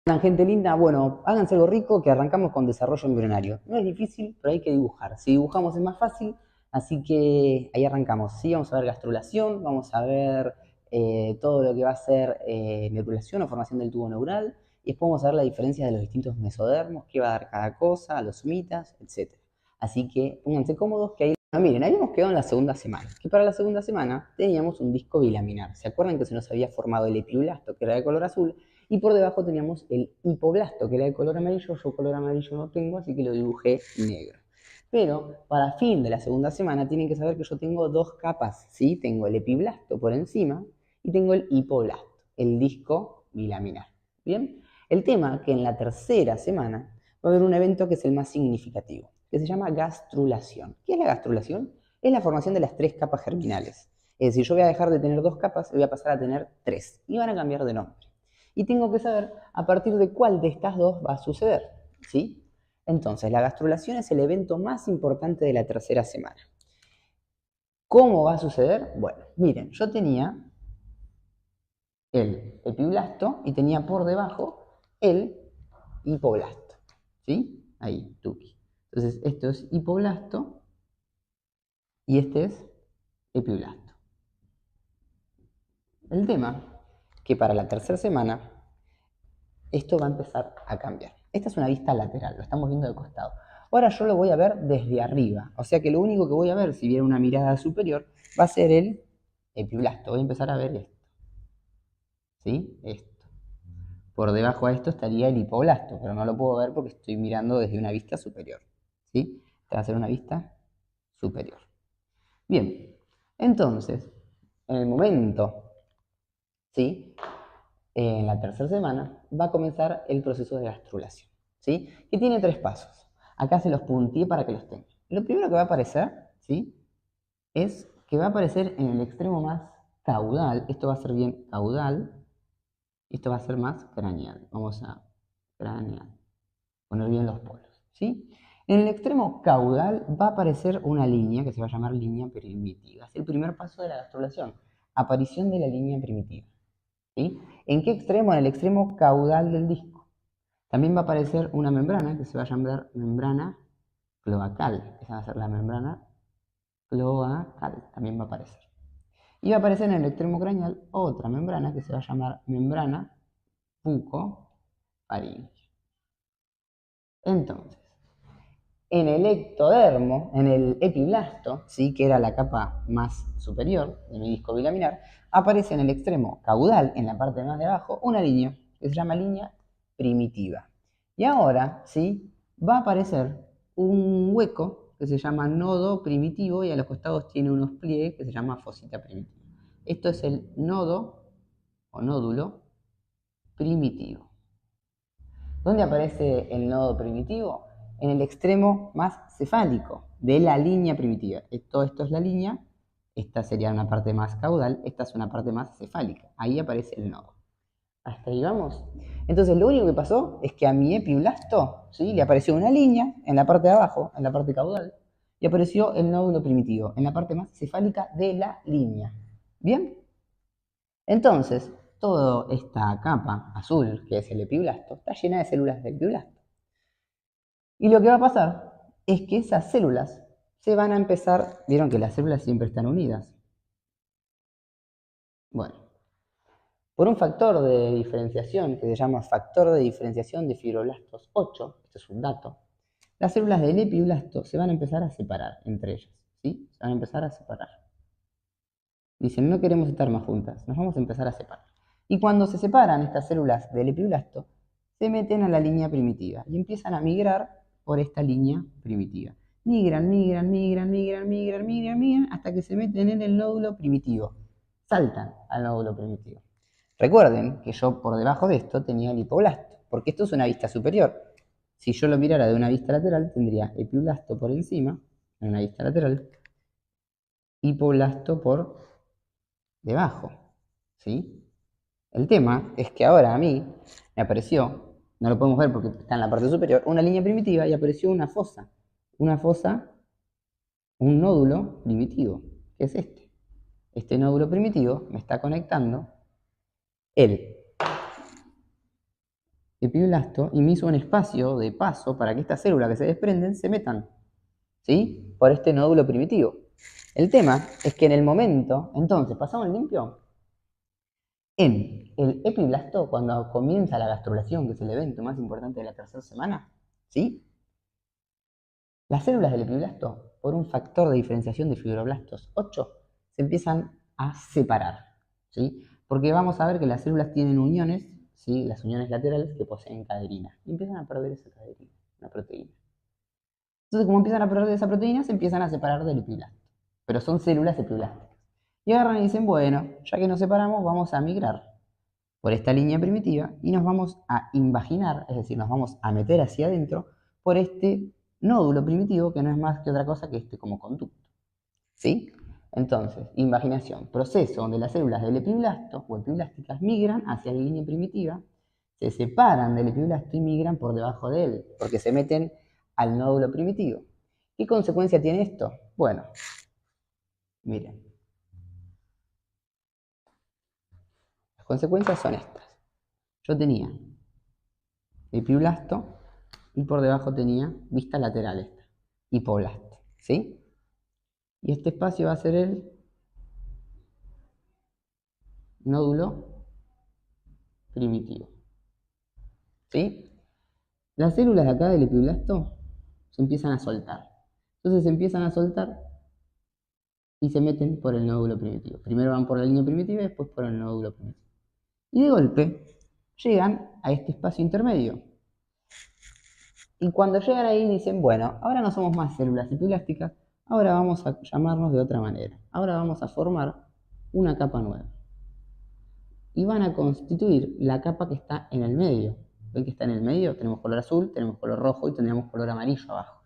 Hola, gente linda, bueno, háganse algo rico que arrancamos con desarrollo embrionario. No es difícil, pero hay que dibujar. Si dibujamos es más fácil, así que ahí arrancamos. Sí, vamos a ver gastrulación, vamos a ver todo lo que va a ser neurulación o formación del tubo neural, y después vamos a ver la diferencia de los distintos mesodermos, qué va a dar cada cosa, los somitas, etc. Así que pónganse cómodos, que ahí... Bueno, miren, habíamos quedado en la segunda semana, que para la segunda semana teníamos un disco bilaminar. ¿Se acuerdan que se nos había formado el epiblasto, que era de color azul? Y por debajo teníamos el hipoblasto, que era de color amarillo. Yo color amarillo no tengo, así que lo dibujé negro. Pero para fin de la segunda semana tienen que saber que yo tengo dos capas, ¿sí? Tengo el epiblasto por encima y tengo el hipoblasto, el disco bilaminar. ¿Bien? El tema es que en la tercera semana va a haber un evento que es el más significativo, que se llama gastrulación. ¿Qué es la gastrulación? Es la formación de las tres capas germinales. Es decir, yo voy a dejar de tener dos capas y voy a pasar a tener tres. Y van a cambiar de nombre. Y tengo que saber a partir de cuál de estas dos va a suceder, ¿sí? Entonces, la gastrulación es el evento más importante de la tercera semana. ¿Cómo va a suceder? Bueno, miren, yo tenía el epiblasto y tenía por debajo el hipoblasto, ¿sí? Ahí, tuki. Entonces, esto es hipoblasto y este es epiblasto. El tema que para la tercera semana esto va a empezar a cambiar. Esta es una vista lateral, lo estamos viendo de costado. Ahora yo lo voy a ver desde arriba, o sea que lo único que voy a ver si viene una mirada superior va a ser el epiblasto. Voy a empezar a ver esto, ¿sí? Esto. Por debajo de esto estaría el hipoblasto, pero no lo puedo ver porque estoy mirando desde una vista superior, ¿sí? Esta va a ser una vista superior. Bien, entonces, en el momento, ¿sí? En la tercera semana va a comenzar el proceso de gastrulación, ¿sí? Que tiene tres pasos. Acá se los punteé para que los tengan. Lo primero que va a aparecer, ¿sí? Es que va a aparecer en el extremo más caudal. Esto va a ser bien caudal. Y esto va a ser más craneal. Vamos a craneal. Poner bien los polos, ¿sí? En el extremo caudal va a aparecer una línea que se va a llamar línea primitiva. Es el primer paso de la gastrulación. Aparición de la línea primitiva. ¿Sí? ¿En qué extremo? En el extremo caudal del disco. También va a aparecer una membrana que se va a llamar membrana cloacal. Esa va a ser la membrana cloacal. También va a aparecer. Y va a aparecer en el extremo craneal otra membrana que se va a llamar membrana bucofaríngea. Entonces, en el ectodermo, en el epiblasto, ¿sí? Que era la capa más superior de mi disco bilaminar, aparece en el extremo caudal, en la parte más de abajo, una línea que se llama línea primitiva. Y ahora, ¿sí? Va a aparecer un hueco que se llama nodo primitivo y a los costados tiene unos pliegues que se llama fosita primitiva. Esto es el nodo o nódulo primitivo. ¿Dónde aparece el nodo primitivo? En el extremo más cefálico de la línea primitiva. Todo esto es la línea, esta sería una parte más caudal, esta es una parte más cefálica. Ahí aparece el nodo. Hasta ahí vamos. Entonces lo único que pasó es que a mi epiblasto, ¿sí? Le apareció una línea en la parte de abajo, en la parte caudal, y apareció el nódulo primitivo, en la parte más cefálica de la línea. ¿Bien? Entonces, toda esta capa azul, que es el epiblasto, está llena de células del epiblasto. Y lo que va a pasar es que esas células se van a empezar, vieron que las células siempre están unidas. Bueno, por un factor de diferenciación que se llama factor de diferenciación de fibroblastos 8, esto es un dato, las células del epiblasto se van a empezar a separar entre ellas, ¿sí? Se van a empezar a separar. Dicen, no queremos estar más juntas, nos vamos a empezar a separar. Y cuando se separan estas células del epiblasto, se meten a la línea primitiva y empiezan a migrar por esta línea primitiva. Migran, migran, migran, migran, migran, migran, migran, hasta que se meten en el nódulo primitivo. Saltan al nódulo primitivo. Recuerden que yo por debajo de esto tenía el hipoblasto, porque esto es una vista superior. Si yo lo mirara de una vista lateral, tendría epiblasto por encima, en una vista lateral, hipoblasto por debajo, ¿sí? El tema es que ahora a mí me apareció, no lo podemos ver porque está en la parte superior, una línea primitiva y apareció una fosa, un nódulo primitivo, que es este. Este nódulo primitivo me está conectando el epiblasto y me hizo un espacio de paso para que estas células que se desprenden se metan, ¿sí? Por este nódulo primitivo. El tema es que en el momento, entonces, pasamos limpio, en el epiblasto, cuando comienza la gastrulación, que es el evento más importante de la tercera semana, ¿sí? Las células del epiblasto, por un factor de diferenciación de fibroblastos 8, se empiezan a separar, ¿sí? Porque vamos a ver que las células tienen uniones, ¿sí? Las uniones laterales que poseen caderina, y empiezan a perder esa caderina, una proteína. Entonces, como empiezan a perder esa proteína, se empiezan a separar del epiblasto. Pero son células epiblásticas. Y agarran y dicen, bueno, ya que nos separamos, vamos a migrar por esta línea primitiva y nos vamos a invaginar, es decir, nos vamos a meter hacia adentro por este nódulo primitivo que no es más que otra cosa que este como conducto. ¿Sí? Entonces, invaginación, proceso donde las células del epiblasto o epiblásticas migran hacia la línea primitiva, se separan del epiblasto y migran por debajo de él, porque se meten al nódulo primitivo. ¿Qué consecuencia tiene esto? Bueno, miren. Las consecuencias son estas. Yo tenía epiblasto y por debajo tenía vista lateral esta, hipoblasto, ¿sí? Y este espacio va a ser el nódulo primitivo, ¿sí? Las células de acá del epiblasto se empiezan a soltar. Entonces se empiezan a soltar y se meten por el nódulo primitivo. Primero van por la línea primitiva y después por el nódulo primitivo. Y de golpe llegan a este espacio intermedio. Y cuando llegan ahí dicen, bueno, ahora no somos más células epiblásticas, ahora vamos a llamarnos de otra manera. Ahora vamos a formar una capa nueva. Y van a constituir la capa que está en el medio. ¿Ven que está en el medio? Tenemos color azul, tenemos color rojo y tendríamos color amarillo abajo.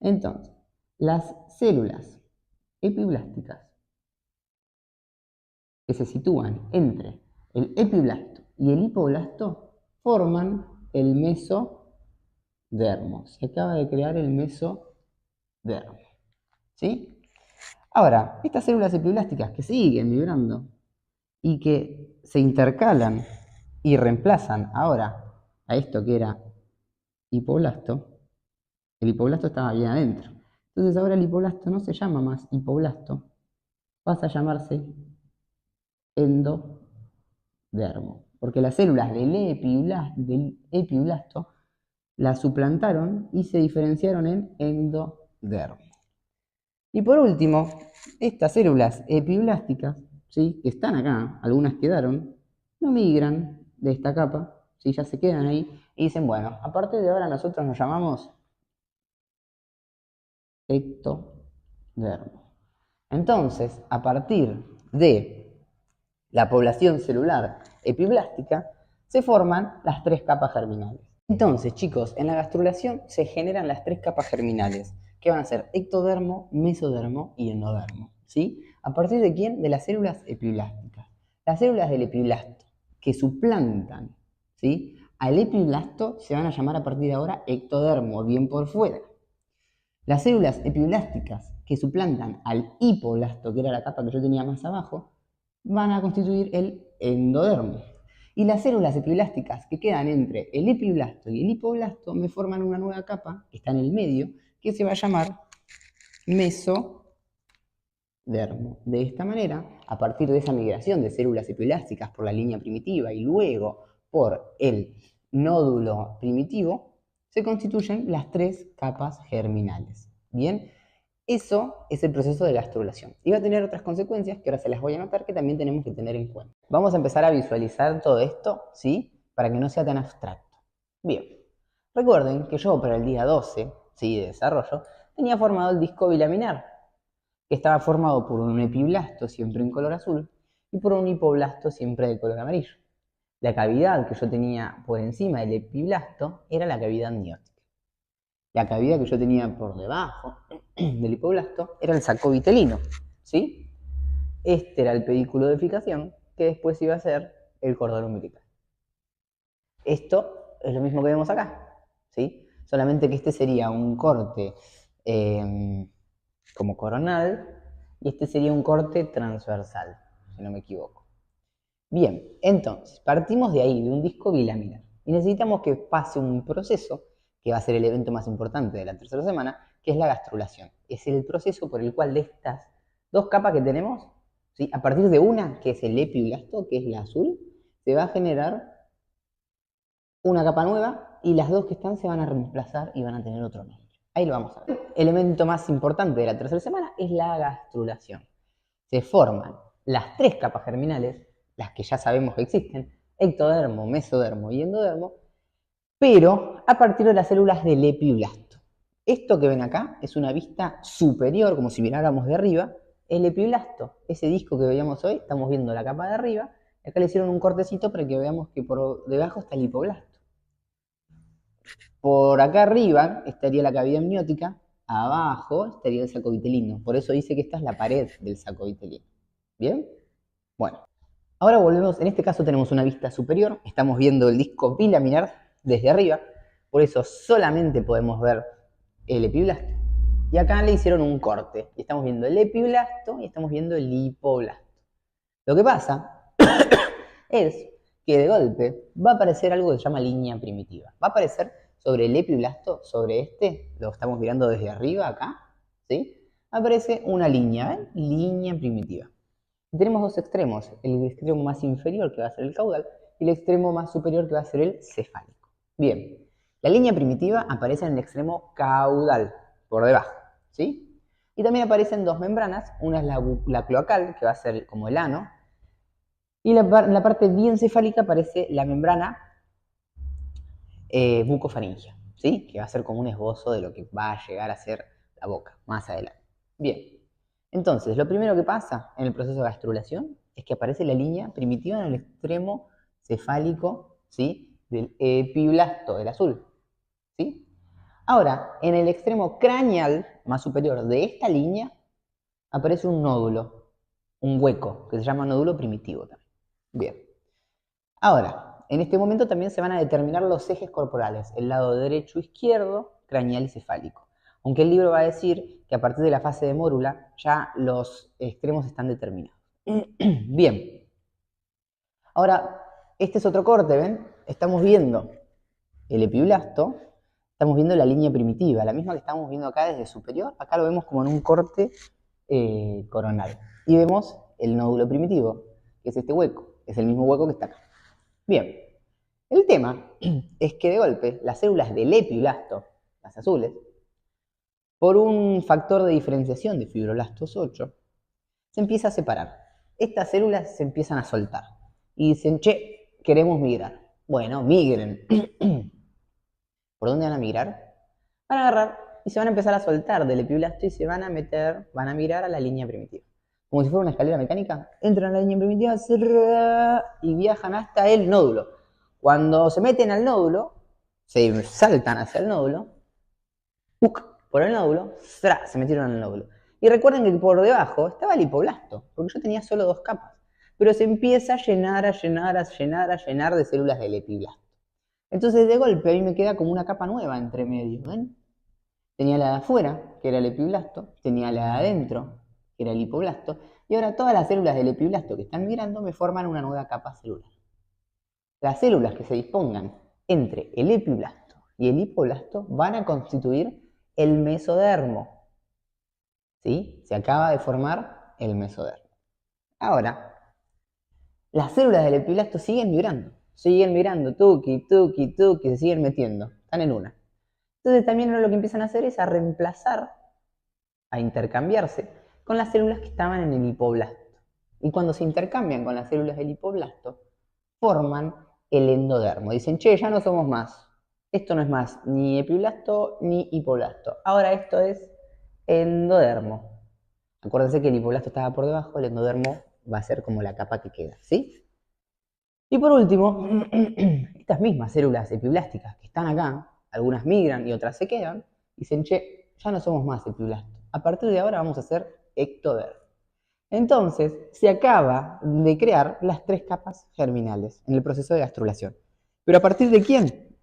Entonces, las células epiblásticas que se sitúan entre el epiblasto y el hipoblasto forman el mesodermo. Se acaba de crear el mesodermo. ¿Sí? Ahora, estas células epiblásticas que siguen vibrando y que se intercalan y reemplazan ahora a esto que era hipoblasto, el hipoblasto estaba bien adentro. Entonces ahora el hipoblasto no se llama más hipoblasto, pasa a llamarse endodermo, porque las células del epiblasto las suplantaron y se diferenciaron en endodermo. Y por último, estas células epiblásticas, ¿sí?, que están acá, algunas quedaron, no migran de esta capa, ¿sí?, ya se quedan ahí y dicen, bueno, a partir de ahora nosotros nos llamamos ectodermo. Entonces, a partir de la población celular epiblástica, se forman las tres capas germinales. Entonces, chicos, en la gastrulación se generan las tres capas germinales, que van a ser ectodermo, mesodermo y endodermo, ¿sí? ¿A partir de quién? De las células epiblásticas. Las células del epiblasto que suplantan, ¿sí?, al epiblasto se van a llamar a partir de ahora ectodermo, bien por fuera. Las células epiblásticas que suplantan al hipoblasto, que era la capa que yo tenía más abajo, van a constituir el endodermo. Y las células epiblásticas que quedan entre el epiblasto y el hipoblasto me forman una nueva capa, que está en el medio, que se va a llamar mesodermo. De esta manera, a partir de esa migración de células epiblásticas por la línea primitiva y luego por el nódulo primitivo, se constituyen las tres capas germinales. Bien, eso es el proceso de gastrulación. Y va a tener otras consecuencias que ahora se las voy a anotar que también tenemos que tener en cuenta. Vamos a empezar a visualizar todo esto, ¿sí?, para que no sea tan abstracto. Bien, recuerden que yo para el día 12, ¿sí?, de desarrollo, tenía formado el disco bilaminar, que estaba formado por un epiblasto siempre en color azul y por un hipoblasto siempre de color amarillo. La cavidad que yo tenía por encima del epiblasto era la cavidad amniótica. La cavidad que yo tenía por debajo del hipoblasto era el saco vitelino, ¿sí? Este era el pedículo de fijación que después iba a ser el cordón umbilical. Esto es lo mismo que vemos acá, ¿sí? Solamente que este sería un corte como coronal y este sería un corte transversal, si no me equivoco. Bien, entonces, partimos de ahí, de un disco bilaminar. Y necesitamos que pase un proceso, que va a ser el evento más importante de la tercera semana, que es la gastrulación. Es el proceso por el cual de estas dos capas que tenemos, ¿sí? A partir de una, que es el epiblasto, que es la azul, se va a generar una capa nueva y las dos que están se van a reemplazar y van a tener otro nombre. Ahí lo vamos a ver. El elemento más importante de la tercera semana es la gastrulación. Se forman las tres capas germinales, las que ya sabemos que existen, ectodermo, mesodermo y endodermo, pero a partir de las células del epiblasto. Esto que ven acá es una vista superior, como si miráramos de arriba, el epiblasto, ese disco que veíamos hoy, estamos viendo la capa de arriba, acá le hicieron un cortecito para que veamos que por debajo está el hipoblasto. Por acá arriba estaría la cavidad amniótica, abajo estaría el saco vitelino. Por eso dice que esta es la pared del saco vitelino. ¿Bien? Bueno, ahora volvemos, en este caso tenemos una vista superior, estamos viendo el disco bilaminar desde arriba, por eso solamente podemos ver el epiblasto. Y acá le hicieron un corte, y estamos viendo el epiblasto y estamos viendo el hipoblasto. Lo que pasa es que de golpe va a aparecer algo que se llama línea primitiva. Va a aparecer sobre el epiblasto, sobre este, lo estamos mirando desde arriba acá, ¿sí? Aparece una línea, ¿ven? Línea primitiva. Y tenemos dos extremos, el extremo más inferior que va a ser el caudal y el extremo más superior que va a ser el cefálico. Bien, la línea primitiva aparece en el extremo caudal, por debajo, ¿sí? Y también aparecen dos membranas, una es la cloacal, que va a ser como el ano, y en la parte bien cefálica aparece la membrana bucofaringea, ¿sí? Que va a ser como un esbozo de lo que va a llegar a ser la boca más adelante. Bien, entonces lo primero que pasa en el proceso de gastrulación es que aparece la línea primitiva en el extremo cefálico, ¿sí? Del epiblasto, del azul, ¿sí? Ahora, en el extremo craneal más superior de esta línea aparece un nódulo, un hueco, que se llama nódulo primitivo también. Bien. Ahora, en este momento también se van a determinar los ejes corporales, el lado derecho, izquierdo, craneal y cefálico. Aunque el libro va a decir que a partir de la fase de mórula ya los extremos están determinados. Bien. Ahora, este es otro corte, ¿ven? Estamos viendo el epiblasto, estamos viendo la línea primitiva, la misma que estamos viendo acá desde superior. Acá lo vemos como en un corte coronal. Y vemos el nódulo primitivo, que es este hueco, es el mismo hueco que está acá. Bien, el tema es que de golpe las células del epiblasto, las azules, por un factor de diferenciación de fibroblastos 8, se empieza a separar. Estas células se empiezan a soltar y dicen, che, queremos migrar. Bueno, migren. ¿Por dónde van a migrar? Van a agarrar y se van a empezar a soltar del epiblasto y se van a meter, van a migrar a la línea primitiva. Como si fuera una escalera mecánica, entran a la línea primitiva y viajan hasta el nódulo. Cuando se meten al nódulo, se saltan hacia el nódulo, por el nódulo, se metieron al nódulo. Y recuerden que por debajo estaba el hipoblasto, porque yo tenía solo dos capas. Pero se empieza a llenar de células del epiblasto. Entonces de golpe a mí me queda como una capa nueva entre medio, ¿ven? Tenía la de afuera, que era el epiblasto, tenía la de adentro, que era el hipoblasto, y ahora todas las células del epiblasto que están migrando me forman una nueva capa celular. Las células que se dispongan entre el epiblasto y el hipoblasto van a constituir el mesodermo, ¿sí? Se acaba de formar el mesodermo. Ahora, las células del epiblasto siguen migrando, tuki, se siguen metiendo, están en una. Entonces también lo que empiezan a hacer es a reemplazar, a intercambiarse con las células que estaban en el hipoblasto. Y cuando se intercambian con las células del hipoblasto, forman el endodermo. Dicen, che, ya no somos más. Esto no es más ni epiblasto ni hipoblasto. Ahora esto es endodermo. Acuérdense que el hipoblasto estaba por debajo, el endodermo va a ser como la capa que queda, ¿sí? Y por último, estas mismas células epiblásticas que están acá, algunas migran y otras se quedan, dicen, che, ya no somos más epiblastos. A partir de ahora vamos a hacer ectodermo. Entonces, se acaba de crear las tres capas germinales en el proceso de gastrulación. ¿Pero a partir de quién?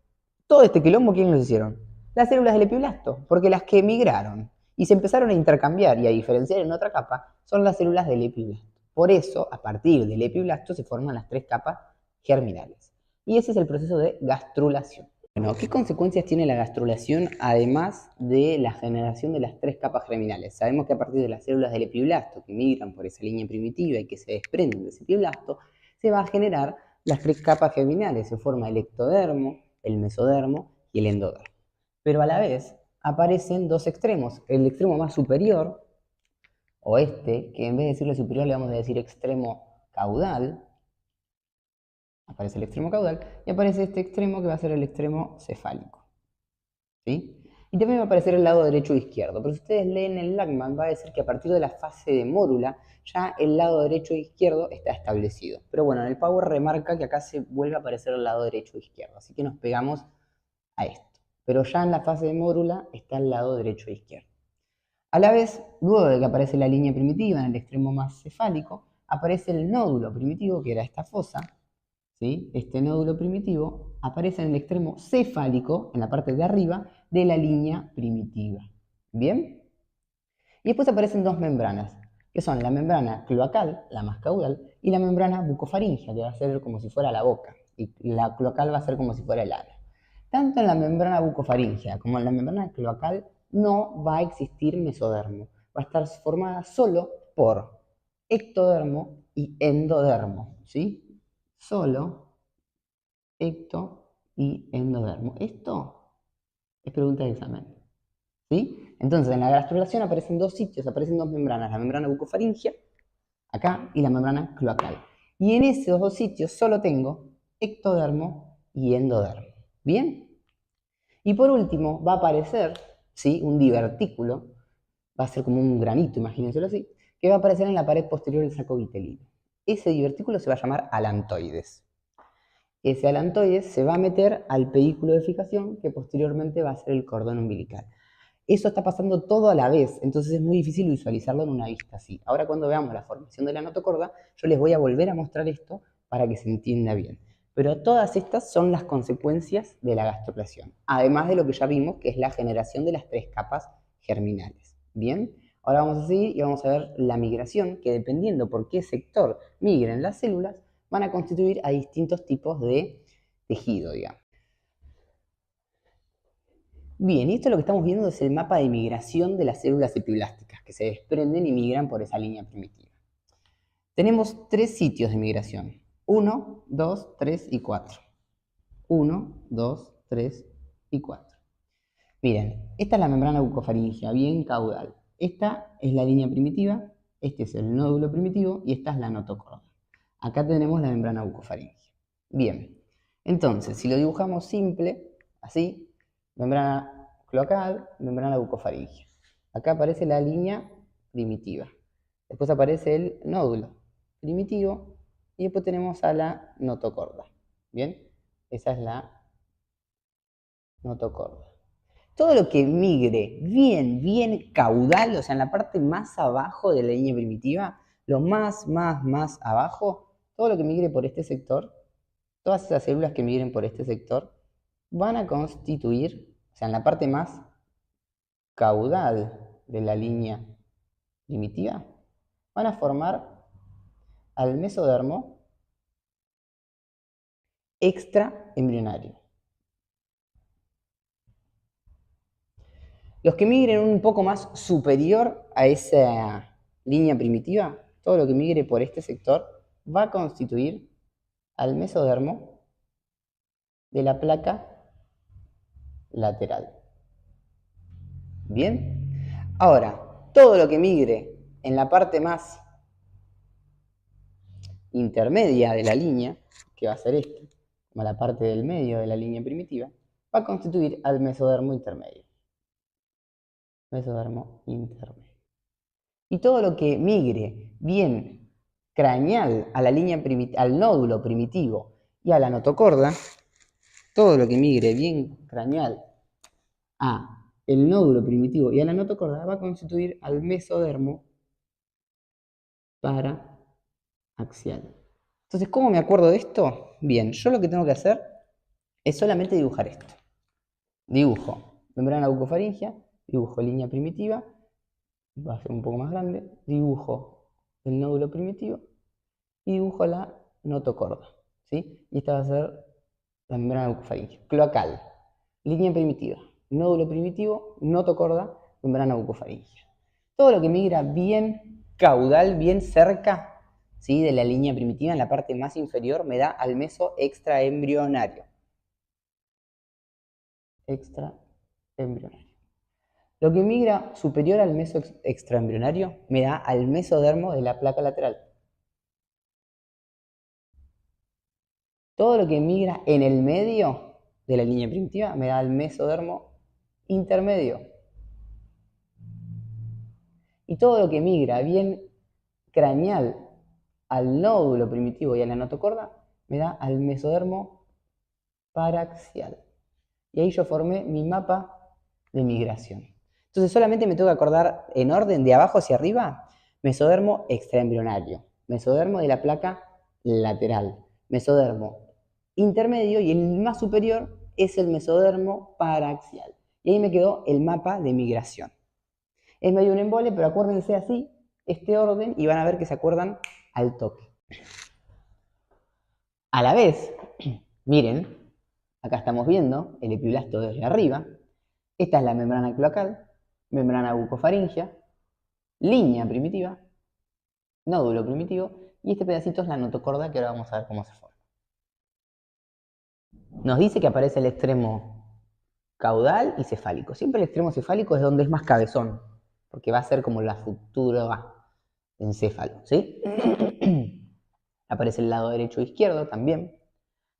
Todo este quilombo, ¿quién los hicieron? Las células del epiblasto, porque las que migraron y se empezaron a intercambiar y a diferenciar en otra capa son las células del epiblasto. Por eso, a partir del epiblasto se forman las tres capas germinales. Y ese es el proceso de gastrulación. Bueno, ¿qué consecuencias tiene la gastrulación además de la generación de las tres capas germinales? Sabemos que a partir de las células del epiblasto que migran por esa línea primitiva y que se desprenden de ese epiblasto, se va a generar las tres capas germinales. Se forma el ectodermo, el mesodermo y el endodermo. Pero a la vez aparecen dos extremos. El extremo más superior, o este, que en vez de decirle superior le vamos a decir extremo caudal. Aparece el extremo caudal y aparece este extremo que va a ser el extremo cefálico. ¿Sí? Y también va a aparecer el lado derecho e izquierdo. Pero si ustedes leen el Lachman, va a decir que a partir de la fase de mórula ya el lado derecho e izquierdo está establecido. Pero bueno, en el Power remarca que acá se vuelve a aparecer el lado derecho e izquierdo. Así que nos pegamos a esto. Pero ya en la fase de mórula está el lado derecho e izquierdo. A la vez, luego de que aparece la línea primitiva en el extremo más cefálico, aparece el nódulo primitivo, que era esta fosa. ¿Sí? Este nódulo primitivo aparece en el extremo cefálico, en la parte de arriba, de la línea primitiva. ¿Bien? Y después aparecen dos membranas, que son la membrana cloacal, la más caudal, y la membrana bucofaringea, que va a ser como si fuera la boca, y la cloacal va a ser como si fuera el ano. Tanto en la membrana bucofaringea como en la membrana cloacal no va a existir mesodermo. Va a estar formada solo por ectodermo y endodermo, ¿sí? Solo ecto y endodermo. Esto es pregunta de examen. ¿Sí? Entonces, en la gastrulación aparecen dos sitios, aparecen dos membranas, la membrana bucofaringea, acá, y la membrana cloacal. Y en esos dos sitios solo tengo ectodermo y endodermo. ¿Bien? Y por último, va a aparecer, ¿sí? Un divertículo, va a ser como un granito, imagínenselo así, que va a aparecer en la pared posterior del saco vitelino. Ese divertículo se va a llamar alantoides. Ese alantoides se va a meter al pedículo de fijación, que posteriormente va a ser el cordón umbilical. Eso está pasando todo a la vez, entonces es muy difícil visualizarlo en una vista así. Ahora cuando veamos la formación de la notocorda, yo les voy a volver a mostrar esto para que se entienda bien. Pero todas estas son las consecuencias de la gastrulación, además de lo que ya vimos, que es la generación de las tres capas germinales. ¿Bien? Ahora vamos a seguir y vamos a ver la migración, que dependiendo por qué sector migren las células, van a constituir a distintos tipos de tejido, digamos. Bien, y esto lo que estamos viendo es el mapa de migración de las células epiblásticas, que se desprenden y migran por esa línea primitiva. Tenemos tres sitios de migración: 1, 2, 3 y 4. 1, 2, 3 y 4. Miren, esta es la membrana bucofaringea, bien caudal. Esta es la línea primitiva, este es el nódulo primitivo y esta es la notocorda. Acá tenemos la membrana bucofaringea. Bien, entonces, si lo dibujamos simple, así, membrana cloacal, membrana bucofaringea. Acá aparece la línea primitiva. Después aparece el nódulo primitivo y después tenemos a la notocorda. Bien, esa es la notocorda. Todo lo que migre bien caudal, o sea, en la parte más abajo de la línea primitiva, lo más abajo, todo lo que migre por este sector, todas esas células que migren por este sector, van a constituir, o sea, en la parte más caudal de la línea primitiva, van a formar al mesodermo extraembrionario. Los que migren un poco más superior a esa línea primitiva, todo lo que migre por este sector, va a constituir al mesodermo de la placa lateral. ¿Bien? Ahora, todo lo que migre en la parte más intermedia de la línea, que va a ser esta, como la parte del medio de la línea primitiva, va a constituir al mesodermo intermedio. Mesodermo intermedio. Y todo lo que migre bien craneal a la línea al nódulo primitivo y a la notocorda, todo lo que migre bien craneal a el nódulo primitivo y a la notocorda va a constituir al mesodermo paraaxial. Entonces, ¿cómo me acuerdo de esto? Bien, yo lo que tengo que hacer es solamente dibujar esto. Dibujo membrana bucofaringea, dibujo línea primitiva, va a ser un poco más grande, dibujo el nódulo primitivo y dibujo la notocorda, ¿sí? Y esta va a ser la membrana bucofaringea. Cloacal, línea primitiva, nódulo primitivo, notocorda, membrana bucofaringea. Todo lo que migra bien caudal, bien cerca, ¿sí?, de la línea primitiva, en la parte más inferior, me da al meso extraembrionario. Extraembrionario. Lo que migra superior al meso extraembrionario me da al mesodermo de la placa lateral. Todo lo que migra en el medio de la línea primitiva me da al mesodermo intermedio. Y todo lo que migra bien craneal al nódulo primitivo y a la notocorda me da al mesodermo paraxial. Y ahí yo formé mi mapa de migración. Entonces solamente me tengo que acordar en orden de abajo hacia arriba: mesodermo extraembrionario, mesodermo de la placa lateral, mesodermo intermedio, y el más superior es el mesodermo paraxial. Y ahí me quedó el mapa de migración. Es medio un embole, pero acuérdense así, este orden, y van a ver que se acuerdan al toque. A la vez, miren, acá estamos viendo el epiblasto desde arriba. Esta es la membrana cloacal, membrana bucofaringea, línea primitiva, nódulo primitivo, y este pedacito es la notocorda, que ahora vamos a ver cómo se forma. Nos dice que aparece el extremo caudal y cefálico. Siempre el extremo cefálico es donde es más cabezón, porque va a ser como la futura encéfalo, ¿sí? Aparece el lado derecho e izquierdo también.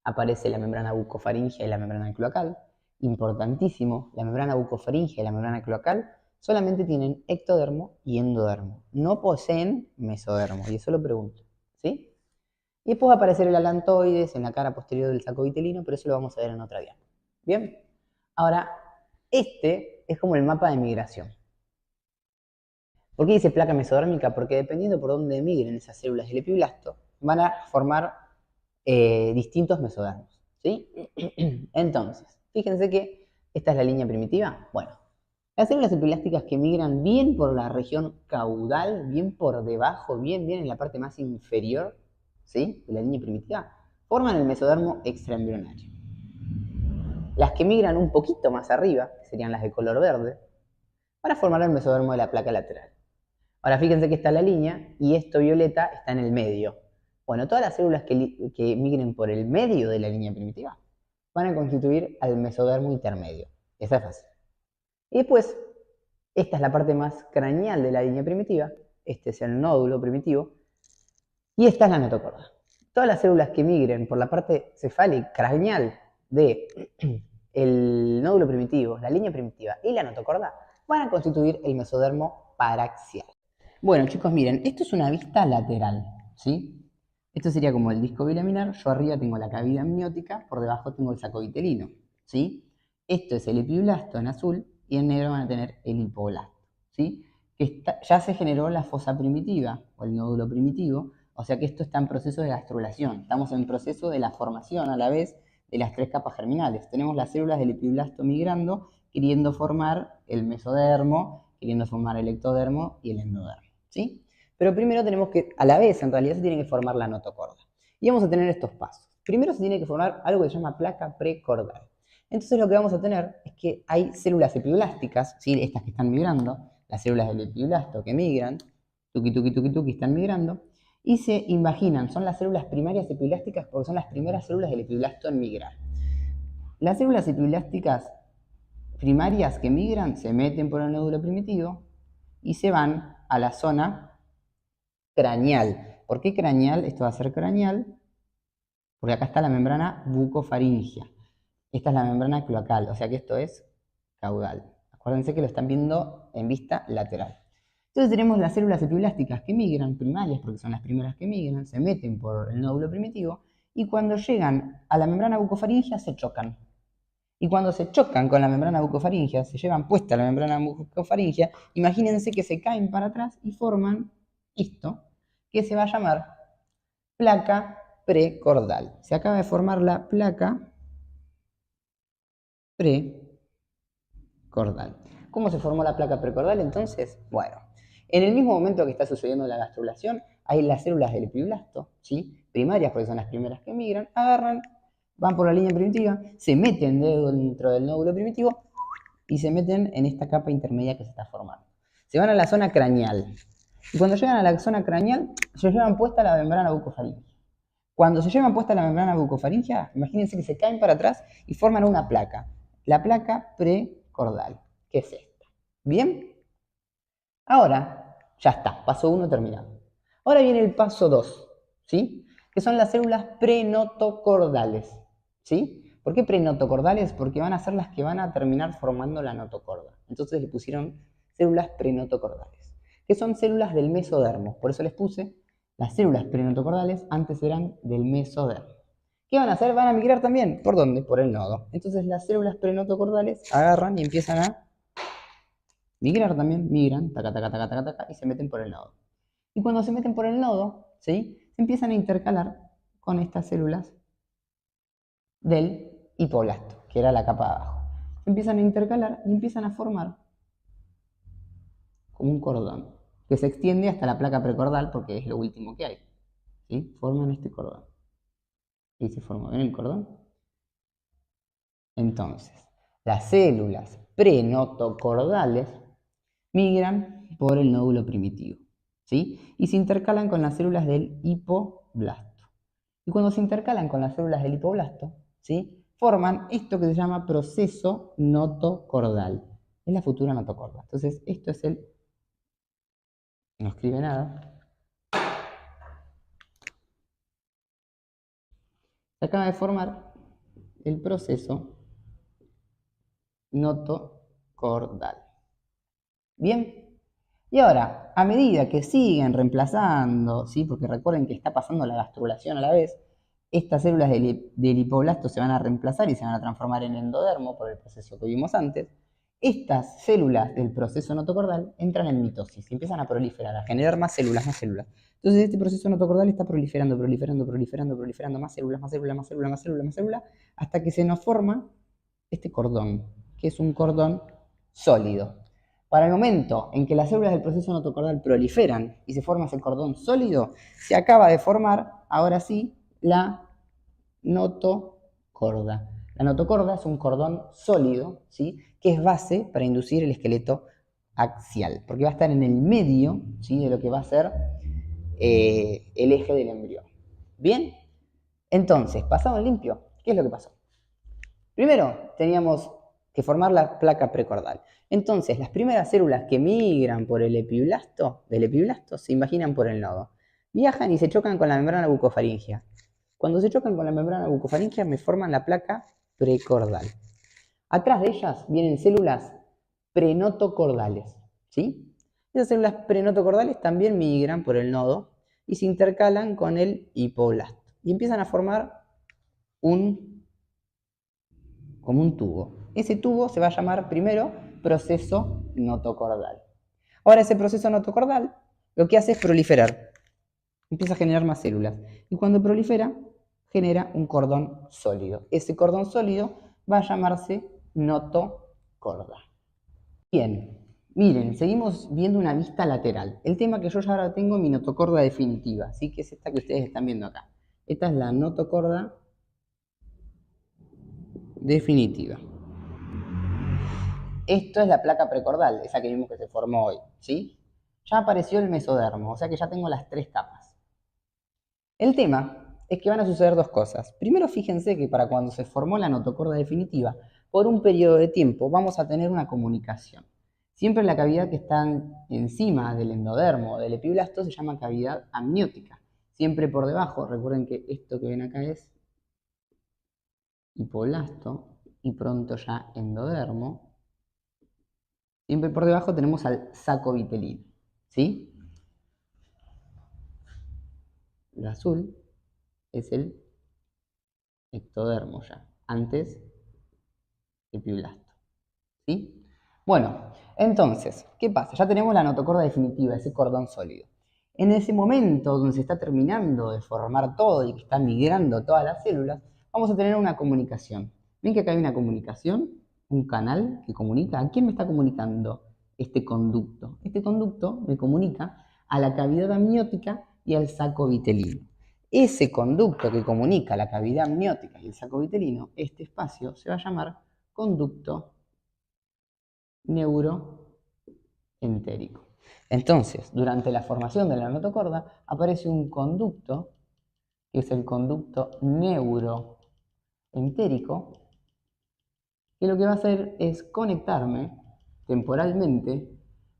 Aparece la membrana bucofaringea y la membrana cloacal. Importantísimo, la membrana bucofaringea y la membrana cloacal solamente tienen ectodermo y endodermo. No poseen mesodermo, y eso lo pregunto, ¿sí? Y después va a aparecer el alantoides en la cara posterior del saco vitelino, pero eso lo vamos a ver en otra diapo. ¿Bien? Ahora, este es como el mapa de migración. ¿Por qué dice placa mesodérmica? Porque dependiendo por dónde migren esas células del epiblasto, van a formar distintos mesodermos, ¿sí? Entonces, fíjense que esta es la línea primitiva. Bueno, las células epiblásticas que migran bien por la región caudal, bien por debajo, bien en la parte más inferior, ¿sí?, de la línea primitiva, forman el mesodermo extraembrionario. Las que migran un poquito más arriba, que serían las de color verde, van a formar el mesodermo de la placa lateral. Ahora fíjense que está la línea y esto violeta está en el medio. Bueno, todas las células que migren por el medio de la línea primitiva van a constituir al mesodermo intermedio. Esa es fácil. Y después, esta es la parte más craneal de la línea primitiva, este es el nódulo primitivo, y esta es la notocorda. Todas las células que migren por la parte cefálica craneal de el nódulo primitivo, la línea primitiva y la notocorda van a constituir el mesodermo paraxial. Bueno, chicos, miren, esto es una vista lateral, ¿sí? Esto sería como el disco bilaminar. Yo arriba tengo la cavidad amniótica, por debajo tengo el saco vitelino, ¿sí? Esto es el epiblasto en azul y en negro van a tener el hipoblasto, ¿sí? Que ya se generó la fosa primitiva o el nódulo primitivo, o sea que esto está en proceso de gastrulación. Estamos en proceso de la formación a la vez de las tres capas germinales. Tenemos las células del epiblasto migrando, queriendo formar el mesodermo, queriendo formar el ectodermo y el endodermo, ¿sí? Pero primero tenemos que, a la vez, en realidad se tiene que formar la notocorda. Y vamos a tener estos pasos. Primero se tiene que formar algo que se llama placa precordal. Entonces lo que vamos a tener es que hay células epiblásticas, ¿sí?, estas que están migrando, las células del epiblasto que migran, tuki, están migrando, y se imaginan, son las células primarias epiblásticas porque son las primeras células del epiblasto en migrar. Las células epiblásticas primarias que migran se meten por el nódulo primitivo y se van a la zona craneal. ¿Por qué craneal? Esto va a ser craneal porque acá está la membrana bucofaringea. Esta es la membrana cloacal, o sea que esto es caudal. Acuérdense que lo están viendo en vista lateral. Entonces tenemos las células epiblásticas que migran, primarias, porque son las primeras que migran, se meten por el nódulo primitivo y cuando llegan a la membrana bucofaringea se chocan. Y cuando se chocan con la membrana bucofaringea, se llevan puesta la membrana bucofaringea, imagínense que se caen para atrás y forman esto, que se va a llamar placa precordal. Se acaba de formar la placa precordal. ¿Cómo se formó la placa precordal entonces? Bueno, en el mismo momento que está sucediendo la gastrulación, hay las células del epiblasto, ¿sí?, primarias, porque son las primeras que migran, agarran van por la línea primitiva, se meten dentro del nódulo primitivo y se meten en esta capa intermedia que se está formando. Se van a la zona craneal. Y cuando llegan a la zona craneal, se llevan puesta la membrana bucofaríngea. Cuando se llevan puesta la membrana bucofaríngea, imagínense que se caen para atrás y forman una placa. La placa precordal, que es esta. ¿Bien? Ahora, ya está, paso 1 terminado. Ahora viene el paso 2, ¿sí? Que son las células prenotocordales, ¿sí? ¿Por qué prenotocordales? Porque van a ser las que van a terminar formando la notocorda. Entonces le pusieron células prenotocordales, que son células del mesodermo. Por eso les puse las células prenotocordales, antes eran del mesodermo. ¿Qué van a hacer? Van a migrar también. ¿Por dónde? Por el nodo. Entonces las células prenotocordales agarran y empiezan a migrar también, migran, taca, taca, taca, taca, taca, y se meten por el nodo. Y cuando se meten por el nodo, ¿sí? Se empiezan a intercalar con estas células del hipoblasto, que era la capa de abajo. Se empiezan a intercalar y empiezan a formar como un cordón, que se extiende hasta la placa precordal porque es lo último que hay. ¿Sí? Forman este cordón. Y se forma, ¿ven el cordón? Entonces, las células prenotocordales migran por el nódulo primitivo, ¿sí? Y se intercalan con las células del hipoblasto. Y cuando se intercalan con las células del hipoblasto, ¿sí? Forman esto que se llama proceso notocordal. Es la futura notocorda. Entonces, esto es el... No escribe nada. Se acaba de formar el proceso notocordal. Bien. Y ahora, a medida que siguen reemplazando, ¿sí? Porque recuerden que está pasando la gastrulación a la vez, estas células del hipoblasto se van a reemplazar y se van a transformar en endodermo por el proceso que vimos antes. Estas células del proceso notocordal entran en mitosis y empiezan a proliferar, a generar más células, más células. Entonces este proceso notocordal está proliferando, más células, más células, más células, más células, más células, hasta que se nos forma este cordón, que es un cordón sólido. Para el momento en que las células del proceso notocordal proliferan y se forma ese cordón sólido, se acaba de formar, ahora sí, la notocorda. La notocorda es un cordón sólido, ¿sí? Que es base para inducir el esqueleto axial, porque va a estar en el medio, ¿sí? De lo que va a ser el eje del embrión. ¿Bien? Entonces, pasado en limpio, ¿qué es lo que pasó? Primero, teníamos que formar la placa precordal. Entonces, las primeras células que migran por el epiblasto, del epiblasto, se imaginan por el nodo. Viajan y se chocan con la membrana bucofaríngea. Cuando se chocan con la membrana bucofaríngea, me forman la placa precordal. Atrás de ellas vienen células prenotocordales, ¿sí? Esas células prenotocordales también migran por el nodo y se intercalan con el hipoblasto. Y empiezan a formar como un tubo. Ese tubo se va a llamar primero proceso notocordal. Ahora ese proceso notocordal lo que hace es proliferar. Empieza a generar más células. Y cuando prolifera, genera un cordón sólido. Ese cordón sólido va a llamarse notocorda. Bien, miren, seguimos viendo una vista lateral. El tema que yo ya ahora tengo mi notocorda definitiva, ¿sí? Que es esta que ustedes están viendo acá. Esta es la notocorda definitiva. Esto es la placa precordal, esa que vimos que se formó hoy, ¿sí? Ya apareció el mesodermo, o sea que ya tengo las 3 capas. El tema es que van a suceder 2 cosas. Primero, fíjense que para cuando se formó la notocorda definitiva, por un periodo de tiempo vamos a tener una comunicación. Siempre la cavidad que está encima del endodermo o del epiblasto se llama cavidad amniótica. Siempre por debajo, recuerden que esto que ven acá es hipoblasto y pronto ya endodermo. Siempre por debajo tenemos al saco vitelino, ¿sí? El azul es el ectodermo ya, antes epiblasto, ¿sí? Bueno, entonces, ¿qué pasa? Ya tenemos la notocorda definitiva, ese cordón sólido. En ese momento donde se está terminando de formar todo y que están migrando todas las células, vamos a tener una comunicación. ¿Ven que acá hay una comunicación? Un canal que comunica. ¿A quién me está comunicando este conducto? Este conducto me comunica a la cavidad amniótica y al saco vitelino. ese conducto que comunica la cavidad amniótica y el saco vitelino, este espacio se va a llamar conducto neuroentérico. Entonces, durante la formación de la notocorda aparece un conducto, que es el conducto neuroentérico, que lo que va a hacer es conectarme temporalmente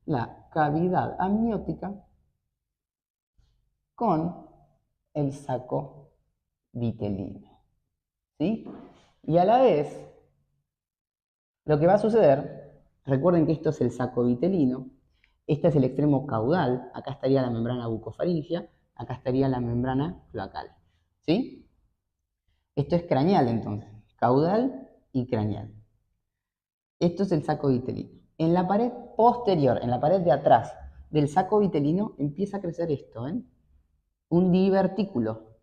la cavidad amniótica con el saco vitelino, ¿sí? Y a la vez, lo que va a suceder, recuerden que esto es el saco vitelino, este es el extremo caudal, acá estaría la membrana bucofaringea, acá estaría la membrana cloacal, ¿sí? Esto es craneal entonces, caudal y craneal. Esto es el saco vitelino. En la pared posterior, en la pared de atrás del saco vitelino, empieza a crecer esto, ¿ven? Un divertículo.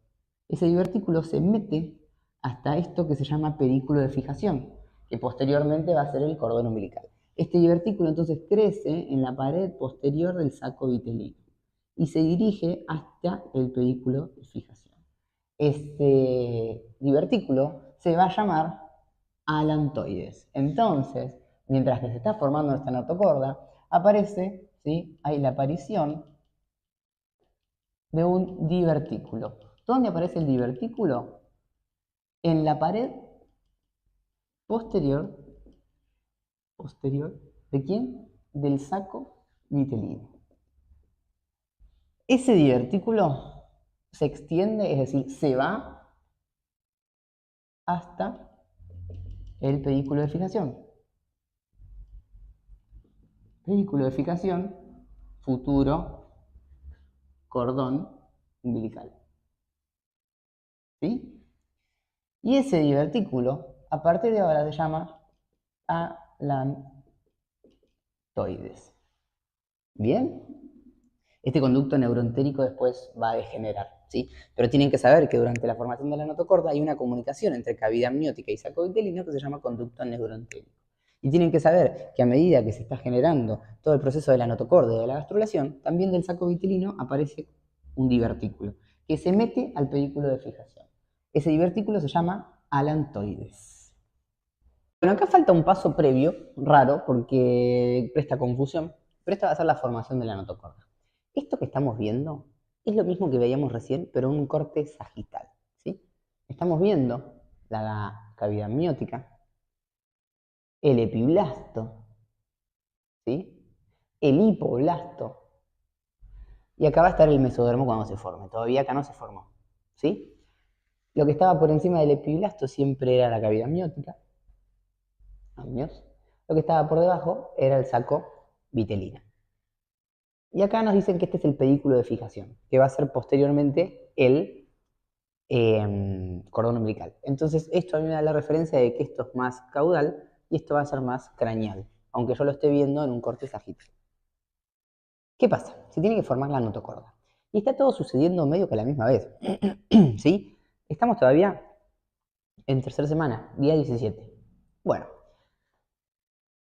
Ese divertículo se mete hasta esto que se llama pedículo de fijación, que posteriormente va a ser el cordón umbilical. Este divertículo entonces crece en la pared posterior del saco vitelino y se dirige hasta el pedículo de fijación. Este divertículo se va a llamar alantoides. Entonces, mientras que se está formando esta notocorda, aparece, ¿sí? Hay la aparición de un divertículo. ¿Dónde aparece el divertículo? En la pared posterior, ¿de quién? Del saco vitelino. Ese divertículo se extiende, es decir, se va hasta el pedículo de fijación. Pedículo de fijación, futuro cordón umbilical. ¿Sí? Y ese divertículo, a partir de ahora, se llama alantoides. ¿Bien? Este conducto neuroentérico después va a degenerar, ¿sí? Pero tienen que saber que durante la formación de la notocorda hay una comunicación entre cavidad amniótica y saco vitelino que se llama conducto neuroentérico. Y tienen que saber que a medida que se está generando todo el proceso de la notocorda y de la gastrulación, también del saco vitelino aparece un divertículo que se mete al pedículo de fijación. Ese divertículo se llama alantoides. Bueno, acá falta un paso previo, raro, porque presta confusión, pero esta va a ser la formación de la notocorda. Esto que estamos viendo es lo mismo que veíamos recién, pero en un corte sagital, ¿sí? Estamos viendo la cavidad amniótica, el epiblasto, ¿sí? El hipoblasto, y acá va a estar el mesodermo cuando se forme. Todavía acá no se formó, ¿sí? Lo que estaba por encima del epiblasto siempre era la cavidad amniótica, amnios. Lo que estaba por debajo era el saco vitelino. Y acá nos dicen que este es el pedículo de fijación, que va a ser posteriormente el cordón umbilical. Entonces esto a mí me da la referencia de que esto es más caudal y esto va a ser más craneal, aunque yo lo esté viendo en un corte sagital. ¿Qué pasa? Se tiene que formar la notocorda. Y está todo sucediendo medio que a la misma vez. ¿Sí? Estamos todavía en tercera semana, día 17. Bueno,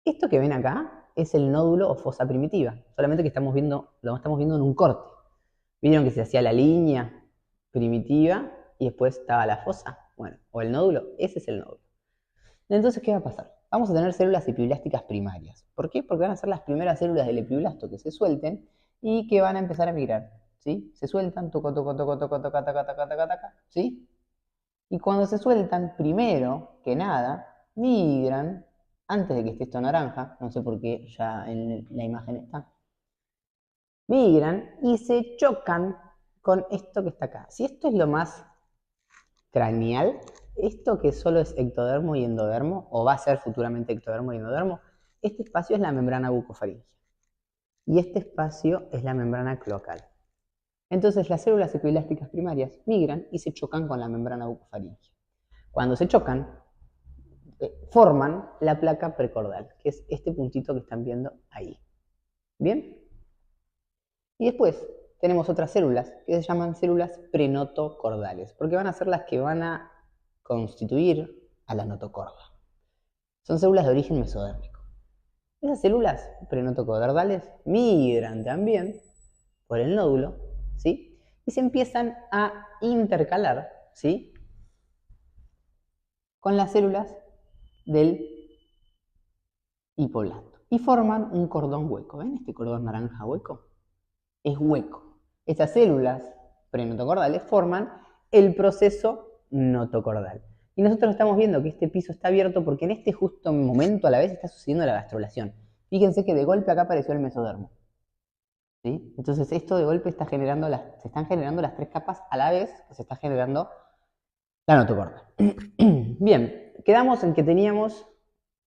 esto que ven acá es el nódulo o fosa primitiva, solamente que lo estamos viendo en un corte. Vieron que se hacía la línea primitiva y después estaba la fosa, bueno, o el nódulo, ese es el nódulo. Entonces, ¿qué va a pasar? Vamos a tener células epiblásticas primarias. ¿Por qué? Porque van a ser las primeras células del epiblasto que se suelten y que van a empezar a migrar, ¿sí? Se sueltan, toco, toco, toco, toco, toca, taca, taca, taca, taca, ¿sí? Y cuando se sueltan, primero que nada, migran, antes de que esté esto naranja, no sé por qué ya en la imagen está, migran y se chocan con esto que está acá. Si esto es lo más craneal, esto que solo es ectodermo y endodermo, o va a ser futuramente ectodermo y endodermo, este espacio es la membrana bucofaringea. Y este espacio es la membrana cloacal. Entonces las células epiblásticas primarias migran y se chocan con la membrana bucofaringea. Cuando se chocan, forman la placa precordal, que es este puntito que están viendo ahí. ¿Bien? Y después tenemos otras células que se llaman células prenotocordales, porque van a ser las que van a constituir a la notocorda. Son células de origen mesodérmico. Esas células prenotocordales migran también por el nódulo, ¿sí? y se empiezan a intercalar, ¿sí?, con las células del hipoblasto y forman un cordón hueco. ¿Ven este cordón naranja hueco? Es hueco. Estas células prenotocordales forman el proceso notocordal. Y nosotros estamos viendo que este piso está abierto porque en este justo momento a la vez está sucediendo la gastrulación. Fíjense que de golpe acá apareció el mesodermo, ¿sí? Entonces esto de golpe está generando se están generando las tres capas a la vez que se está generando la notocorda. Bien, quedamos en que teníamos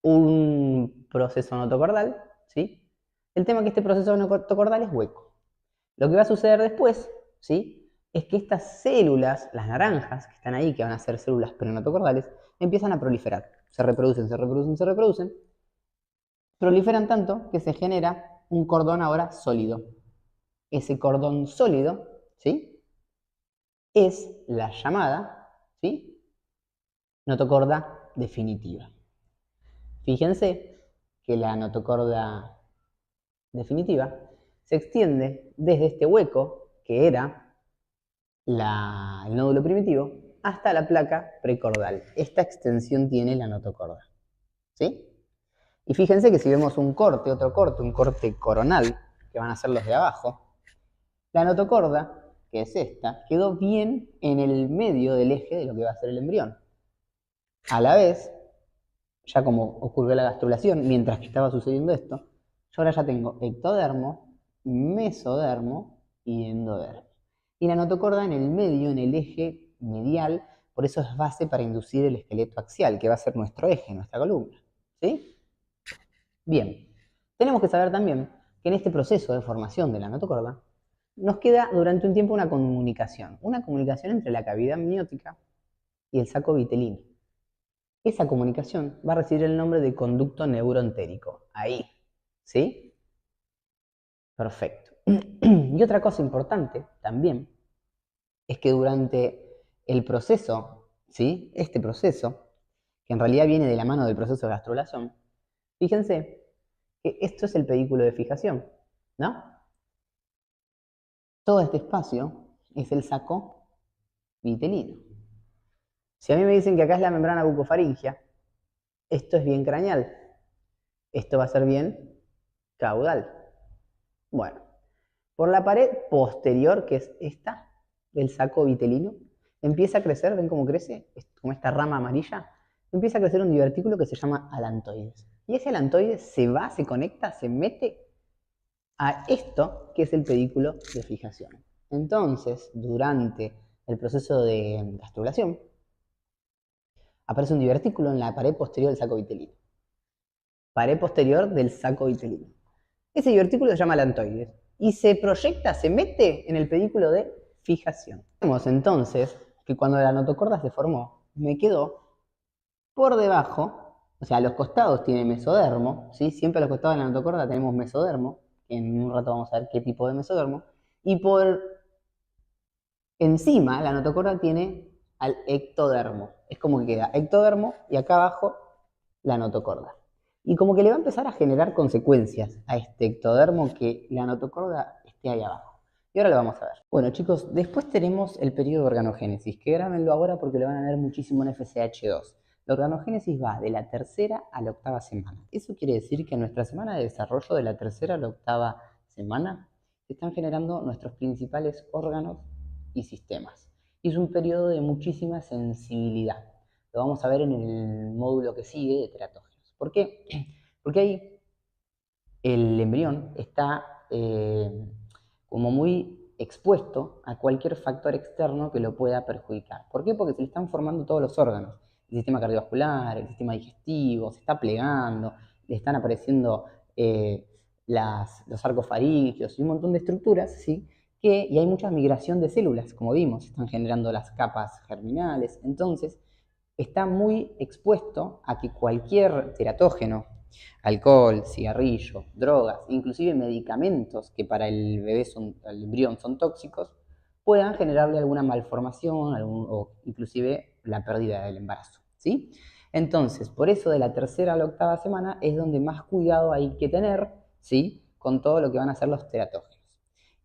un proceso notocordal, ¿sí? El tema es que este proceso notocordal es hueco. Lo que va a suceder después, ¿sí?, es que estas células, las naranjas que están ahí, que van a ser células prenotocordales, empiezan a proliferar. Se reproducen, se reproducen, se reproducen. Proliferan tanto que se genera un cordón ahora sólido. Ese cordón sólido, ¿sí?, es la llamada, ¿sí?, notocorda definitiva. Fíjense que la notocorda definitiva se extiende desde este hueco, que era el nódulo primitivo, hasta la placa precordal. Esta extensión tiene la notocorda, ¿sí? Y fíjense que si vemos un corte, otro corte, un corte coronal, que van a ser los de abajo, la notocorda, que es esta, quedó bien en el medio del eje de lo que va a ser el embrión. A la vez, ya como ocurrió la gastrulación, mientras que estaba sucediendo esto, yo ahora ya tengo ectodermo, mesodermo y endodermo. Y la notocorda en el medio, en el eje medial, por eso es base para inducir el esqueleto axial, que va a ser nuestro eje, nuestra columna, ¿sí? Bien, tenemos que saber también que en este proceso de formación de la notocorda nos queda durante un tiempo una comunicación entre la cavidad amniótica y el saco vitelino. Esa comunicación va a recibir el nombre de conducto neuroentérico. Ahí, ¿sí? Perfecto. Y otra cosa importante también es que durante el proceso, ¿sí?, este proceso, que en realidad viene de la mano del proceso de gastrulación, fíjense que esto es el pedículo de fijación, ¿no? Todo este espacio es el saco vitelino. Si a mí me dicen que acá es la membrana bucofaringea, esto es bien craneal, esto va a ser bien caudal. Bueno, por la pared posterior, que es esta, del saco vitelino, empieza a crecer, ¿ven cómo crece? Es como esta rama amarilla. Empieza a crecer un divertículo que se llama alantoides. Y ese alantoide se va, se conecta, se mete a esto que es el pedículo de fijación. Entonces, durante el proceso de gastrulación, aparece un divertículo en la pared posterior del saco vitelino. Pared posterior del saco vitelino. Ese divertículo se llama alantoides y se proyecta, se mete en el pedículo de fijación. Vemos entonces que cuando la notocorda se formó, me quedó por debajo, o sea, a los costados tiene mesodermo, ¿sí? Siempre a los costados de la notocorda tenemos mesodermo, en un rato vamos a ver qué tipo de mesodermo, y por encima la notocorda tiene al ectodermo. Es como que queda ectodermo y acá abajo la notocorda. Y como que le va a empezar a generar consecuencias a este ectodermo que la notocorda esté ahí abajo. Y ahora lo vamos a ver. Bueno, chicos, después tenemos el periodo de organogénesis, que grábenlo ahora porque lo van a ver muchísimo en FSH2. La organogénesis va de la tercera a la octava semana. Eso quiere decir que en nuestra semana de desarrollo de la tercera a la octava semana se están generando nuestros principales órganos y sistemas. Y es un periodo de muchísima sensibilidad. Lo vamos a ver en el módulo que sigue de teratógenos. ¿Por qué? Porque ahí el embrión está como muy expuesto a cualquier factor externo que lo pueda perjudicar. ¿Por qué? Porque se le están formando todos los órganos. El sistema cardiovascular, el sistema digestivo, se está plegando, le están apareciendo los arcos faríngeos y un montón de estructuras, ¿sí? Y hay mucha migración de células, como vimos, se están generando las capas germinales. Entonces, está muy expuesto a que cualquier teratógeno, alcohol, cigarrillo, drogas, inclusive medicamentos que para el bebé el embrión son tóxicos, puedan generarle alguna malformación o inclusive la pérdida del embarazo, ¿sí? Entonces, por eso de la tercera a la octava semana es donde más cuidado hay que tener, ¿sí?, con todo lo que van a ser los teratógenos.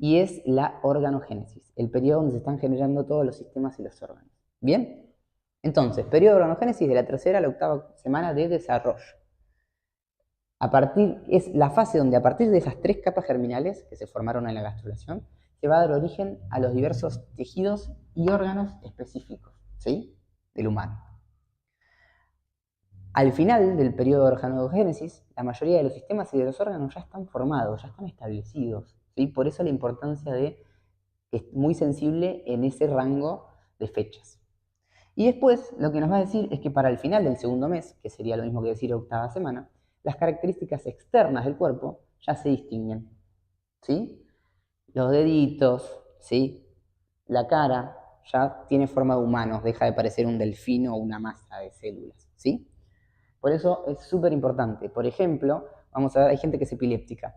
y es la organogénesis, el periodo donde se están generando todos los sistemas y los órganos. ¿Bien? Entonces, periodo de organogénesis de la tercera a la octava semana de desarrollo. Es la fase donde a partir de esas 3 capas germinales que se formaron en la gastrulación, se va a dar origen a los diversos tejidos y órganos específicos, ¿sí?, del humano. Al final del periodo de organogénesis, la mayoría de los sistemas y de los órganos ya están formados, ya están establecidos, ¿sí? Por eso la importancia de que es muy sensible en ese rango de fechas. Y después lo que nos va a decir es que para el final del segundo mes, que sería lo mismo que decir octava semana, las características externas del cuerpo ya se distinguen, ¿sí? Los deditos, ¿sí? La cara ya tiene forma de humanos, deja de parecer un delfín o una masa de células, ¿sí? Por eso es súper importante. Por ejemplo, vamos a ver, hay gente que es epiléptica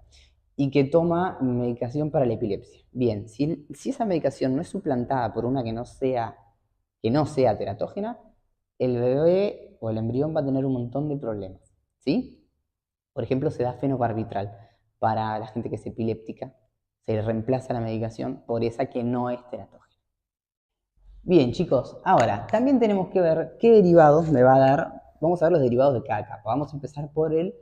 y que toma medicación para la epilepsia. Bien, si esa medicación no es suplantada por una que no sea teratógena, el bebé o el embrión va a tener un montón de problemas, ¿sí? Por ejemplo, se da fenobarbital para la gente que es epiléptica. Se reemplaza la medicación por esa que no es teratógena. Bien, chicos, ahora también tenemos que ver qué derivados me va a dar. Vamos a ver los derivados de cada capa. Vamos a empezar por el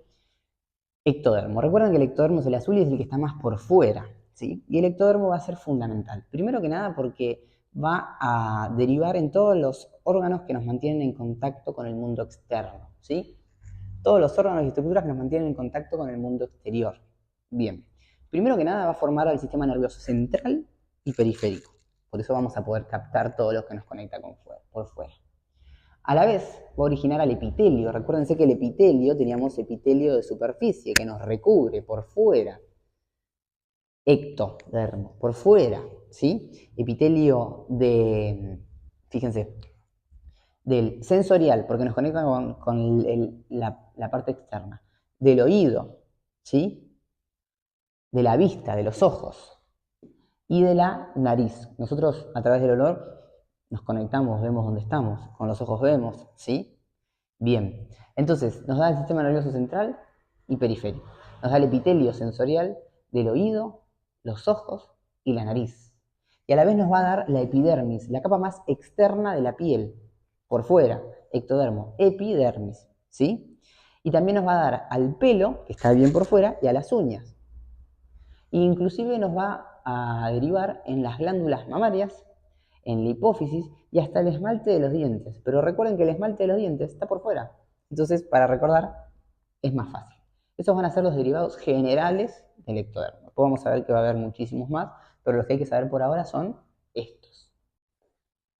ectodermo. Recuerden que el ectodermo es el azul y es el que está más por fuera, ¿sí? Y el ectodermo va a ser fundamental. Primero que nada porque va a derivar en todos los órganos que nos mantienen en contacto con el mundo externo, ¿sí? Todos los órganos y estructuras que nos mantienen en contacto con el mundo exterior. Bien, primero que nada va a formar al sistema nervioso central y periférico. Por eso vamos a poder captar todo lo que nos conecta por fuera. A la vez va a originar al epitelio. Recuérdense que el epitelio, teníamos epitelio de superficie que nos recubre por fuera. Ectodermo, por fuera, ¿sí? Epitelio fíjense, del sensorial, porque nos conecta con la parte externa. Del oído, ¿sí? De la vista, de los ojos. Y de la nariz. Nosotros a través del olor nos conectamos, vemos dónde estamos, con los ojos vemos, ¿sí? Bien, entonces nos da el sistema nervioso central y periférico. Nos da el epitelio sensorial del oído, los ojos y la nariz. Y a la vez nos va a dar la epidermis, la capa más externa de la piel, por fuera, ectodermo, epidermis, ¿sí? Y también nos va a dar al pelo, que está bien por fuera, y a las uñas. E inclusive nos va a derivar en las glándulas mamarias, en la hipófisis y hasta el esmalte de los dientes. Pero recuerden que el esmalte de los dientes está por fuera. Entonces, para recordar, es más fácil. Esos van a ser los derivados generales del ectodermo. Después vamos a ver que va a haber muchísimos más, pero los que hay que saber por ahora son estos.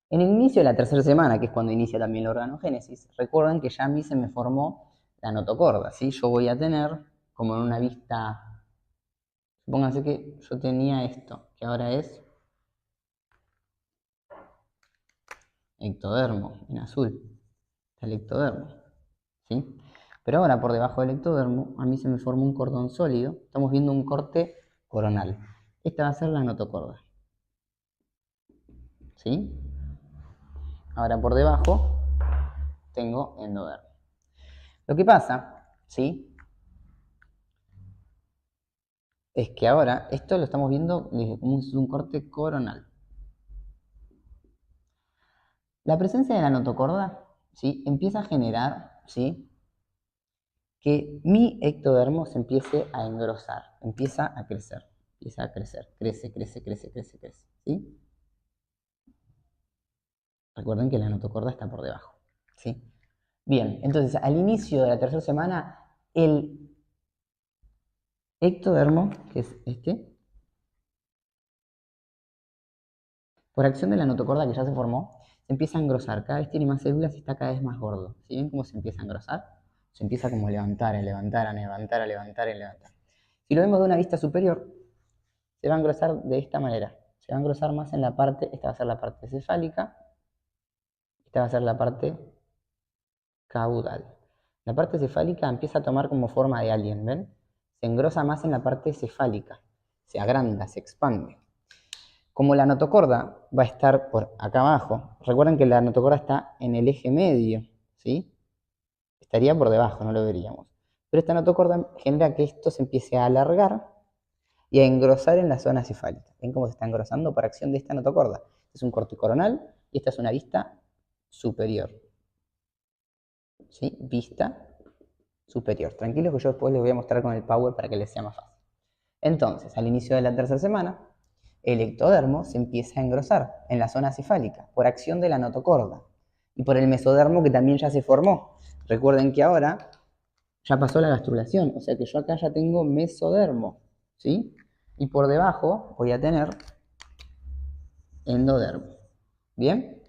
En el inicio de la tercera semana, que es cuando inicia también la organogénesis, recuerden que ya a mí se me formó la notocorda, ¿sí? Yo voy a tener, como en una vista, supónganse que yo tenía esto, que ahora es ectodermo, en azul, está el ectodermo, ¿sí? Pero ahora por debajo del ectodermo a mí se me forma un cordón sólido, estamos viendo un corte coronal. Esta va a ser la notocorda, ¿sí? Ahora por debajo tengo endodermo. Lo que pasa, ¿sí?, es que ahora esto lo estamos viendo como un corte coronal. La presencia de la notocorda, ¿sí?, empieza a generar, ¿sí?, que mi ectodermo se empiece a engrosar, empieza a crecer, crece, ¿sí? Recuerden que la notocorda está por debajo, ¿sí? Bien, entonces al inicio de la tercera semana, el ectodermo, que es este, por acción de la notocorda que ya se formó, se empieza a engrosar, cada vez tiene más células y está cada vez más gordo. ¿Sí ven cómo se empieza a engrosar? Se empieza como a levantar, a levantar, a levantar, a levantar, a levantar. Si lo vemos de una vista superior, se va a engrosar de esta manera. Se va a engrosar más en la parte, esta va a ser la parte cefálica, esta va a ser la parte caudal. La parte cefálica empieza a tomar como forma de alien, ¿ven? Se engrosa más en la parte cefálica, se agranda, se expande. Como la notocorda va a estar por acá abajo, recuerden que la notocorda está en el eje medio, ¿sí? Estaría por debajo, no lo veríamos. Pero esta notocorda genera que esto se empiece a alargar y a engrosar en la zona cefálica. ¿Ven cómo se está engrosando por acción de esta notocorda? Este es un corticoronal y esta es una vista superior. ¿Sí? Vista superior. Tranquilos que yo después les voy a mostrar con el power para que les sea más fácil. Entonces, al inicio de la tercera semana, el ectodermo se empieza a engrosar en la zona cefálica por acción de la notocorda y por el mesodermo que también ya se formó. Recuerden que ahora ya pasó la gastrulación, o sea que yo acá ya tengo mesodermo, ¿sí? Y por debajo voy a tener endodermo. ¿Bien?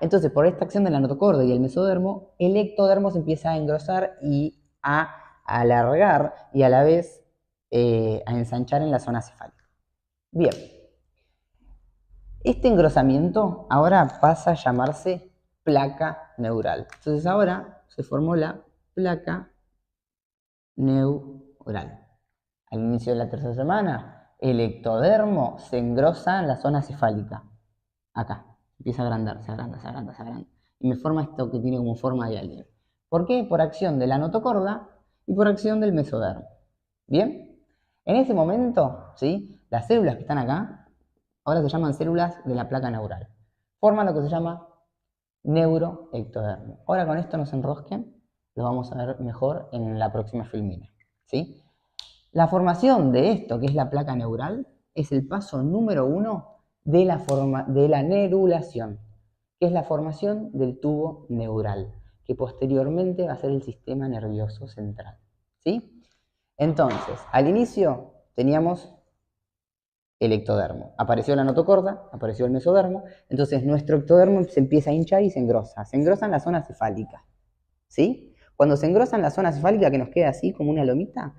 Entonces, por esta acción de la notocorda y el mesodermo, el ectodermo se empieza a engrosar y a alargar y a la vez a ensanchar en la zona cefálica. Bien. Este engrosamiento ahora pasa a llamarse placa neural. Entonces ahora se formó la placa neural. Al inicio de la tercera semana, el ectodermo se engrosa en la zona cefálica. Acá. Empieza a agrandar, se agranda, se agranda, se agranda. Y me forma esto que tiene como forma de alien. ¿Por qué? Por acción de la notocorda y por acción del mesodermo. ¿Bien? En ese momento, ¿sí? Las células que están acá, ahora se llaman células de la placa neural. Forman lo que se llama neuroectodermo. Ahora con esto no se enrosquen, lo vamos a ver mejor en la próxima filmina. ¿Sí? La formación de esto, que es la placa neural, es el paso número 1 de la nerulación, que es la formación del tubo neural, que posteriormente va a ser el sistema nervioso central. ¿Sí? Entonces, al inicio teníamos el ectodermo. Apareció la notocorda, apareció el mesodermo, entonces nuestro ectodermo se empieza a hinchar y se engrosa. Se engrosa en la zona cefálica. ¿Sí? Cuando se engrosa en la zona cefálica, que nos queda así como una lomita,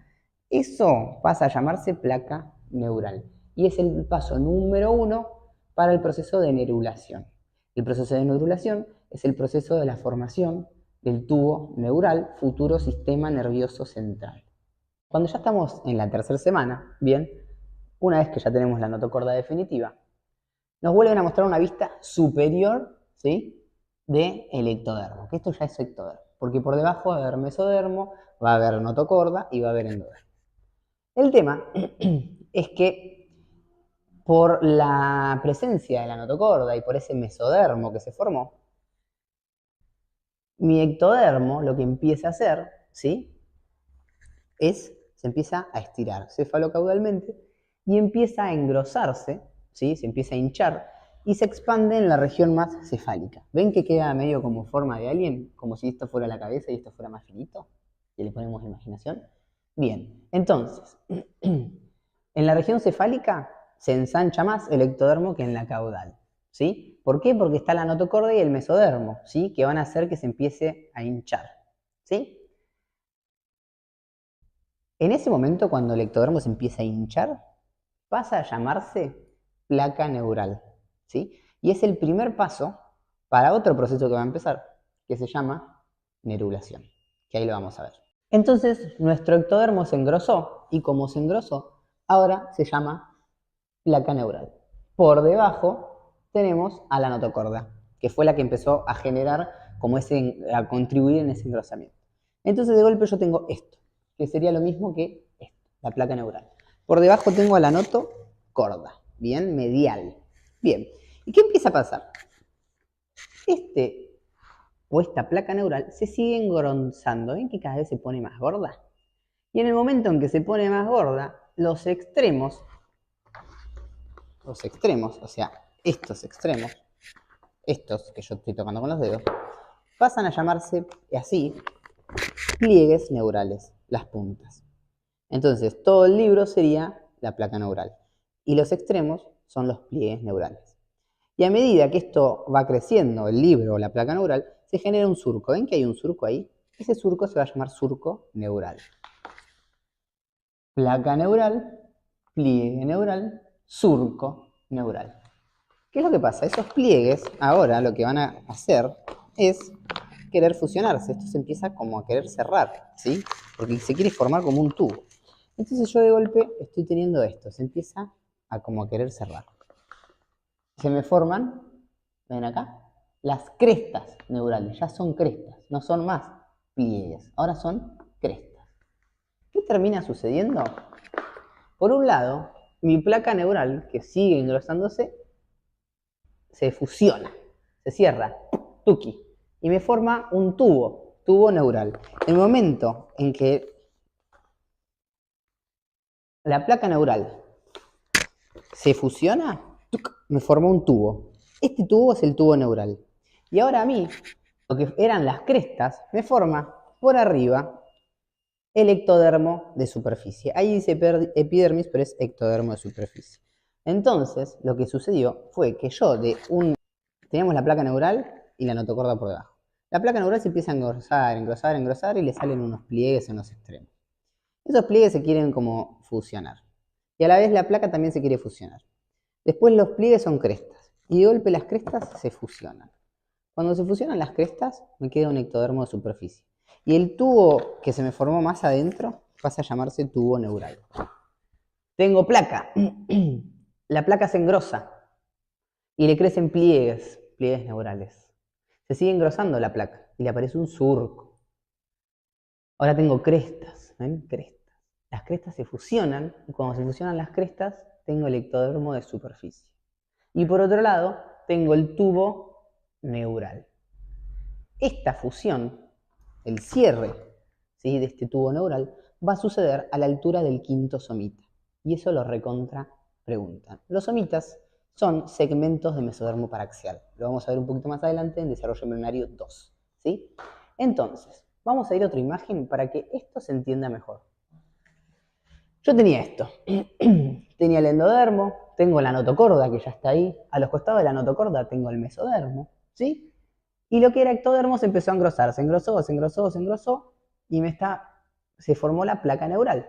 eso pasa a llamarse placa neural. Y es el paso número 1 para el proceso de nerulación. El proceso de nerulación es el proceso de la formación del tubo neural, futuro sistema nervioso central. Cuando ya estamos en la tercera semana, bien, una vez que ya tenemos la notocorda definitiva, nos vuelven a mostrar una vista superior, ¿sí?, del ectodermo, que esto ya es ectodermo, porque por debajo va a haber mesodermo, va a haber notocorda y va a haber endodermo. El tema es que por la presencia de la notocorda y por ese mesodermo que se formó, mi ectodermo lo que empieza a hacer, ¿sí?, se empieza a estirar cefalocaudalmente y empieza a engrosarse, ¿sí?, se empieza a hinchar y se expande en la región más cefálica. ¿Ven que queda medio como forma de alien? Como si esto fuera la cabeza y esto fuera más finito. Y le ponemos imaginación. Bien, entonces, en la región cefálica se ensancha más el ectodermo que en la caudal. ¿Sí? ¿Por qué? Porque está la notocorda y el mesodermo, ¿sí?, que van a hacer que se empiece a hinchar. ¿Sí? En ese momento, cuando el ectodermo se empieza a hinchar, pasa a llamarse placa neural. ¿Sí? Y es el primer paso para otro proceso que va a empezar, que se llama nerulación, que ahí lo vamos a ver. Entonces, nuestro ectodermo se engrosó, y como se engrosó, ahora se llama placa neural. Por debajo tenemos a la notocorda, que fue la que empezó a generar, a contribuir en ese engrosamiento. Entonces, de golpe yo tengo esto, que sería lo mismo que esto, la placa neural. Por debajo tengo a la notocorda, bien, medial. Bien, ¿y qué empieza a pasar? Esta placa neural se sigue engrosando. ¿Ven que cada vez se pone más gorda? Y en el momento en que se pone más gorda, los extremos, o sea, estos extremos, estos que yo estoy tocando con los dedos, pasan a llamarse así pliegues neurales, las puntas. Entonces, todo el libro sería la placa neural. Y los extremos son los pliegues neurales. Y a medida que esto va creciendo, el libro o la placa neural, se genera un surco. ¿Ven que hay un surco ahí? Ese surco se va a llamar surco neural. Placa neural, pliegue neural, surco neural. ¿Qué es lo que pasa? Esos pliegues ahora lo que van a hacer es querer fusionarse. Esto se empieza como a querer cerrar, ¿sí? Porque se quiere formar como un tubo. Entonces yo de golpe estoy teniendo esto. Se empieza a como a querer cerrar. Se me forman, ven acá, las crestas neurales. Ya son crestas, no son más pliegues. Ahora son crestas. ¿Qué termina sucediendo? Por un lado, mi placa neural, que sigue engrosándose, se fusiona, se cierra, tuki, y me forma un tubo neural. El momento en que la placa neural se fusiona, me forma un tubo. Este tubo es el tubo neural. Y ahora a mí, lo que eran las crestas, me forma por arriba el ectodermo de superficie. Ahí dice epidermis, pero es ectodermo de superficie. Entonces, lo que sucedió fue que teníamos la placa neural y la notocorda por debajo. La placa neural se empieza a engrosar y le salen unos pliegues en los extremos. Esos pliegues se quieren como fusionar. Y a la vez la placa también se quiere fusionar. Después los pliegues son crestas. Y de golpe las crestas se fusionan. Cuando se fusionan las crestas, me queda un ectodermo de superficie. Y el tubo que se me formó más adentro pasa a llamarse tubo neural. Tengo placa. La placa se engrosa y le crecen pliegues neurales. Se sigue engrosando la placa y le aparece un surco. Ahora tengo crestas, ¿ven? Crestas. Las crestas se fusionan y cuando se fusionan las crestas tengo el ectodermo de superficie. Y por otro lado tengo el tubo neural. Esta fusión, el cierre, ¿sí?, de este tubo neural, va a suceder a la altura del quinto somita. Y eso lo recontra preguntan. Los somitas son segmentos de mesodermo paraxial. Lo vamos a ver un poquito más adelante en desarrollo embrionario 2. ¿Sí? Entonces, vamos a ir a otra imagen para que esto se entienda mejor. Yo tenía esto. Tenía el endodermo, tengo la notocorda que ya está ahí. A los costados de la notocorda tengo el mesodermo. ¿Sí? Y lo que era ectodermo se empezó a engrosar, se engrosó y se formó la placa neural.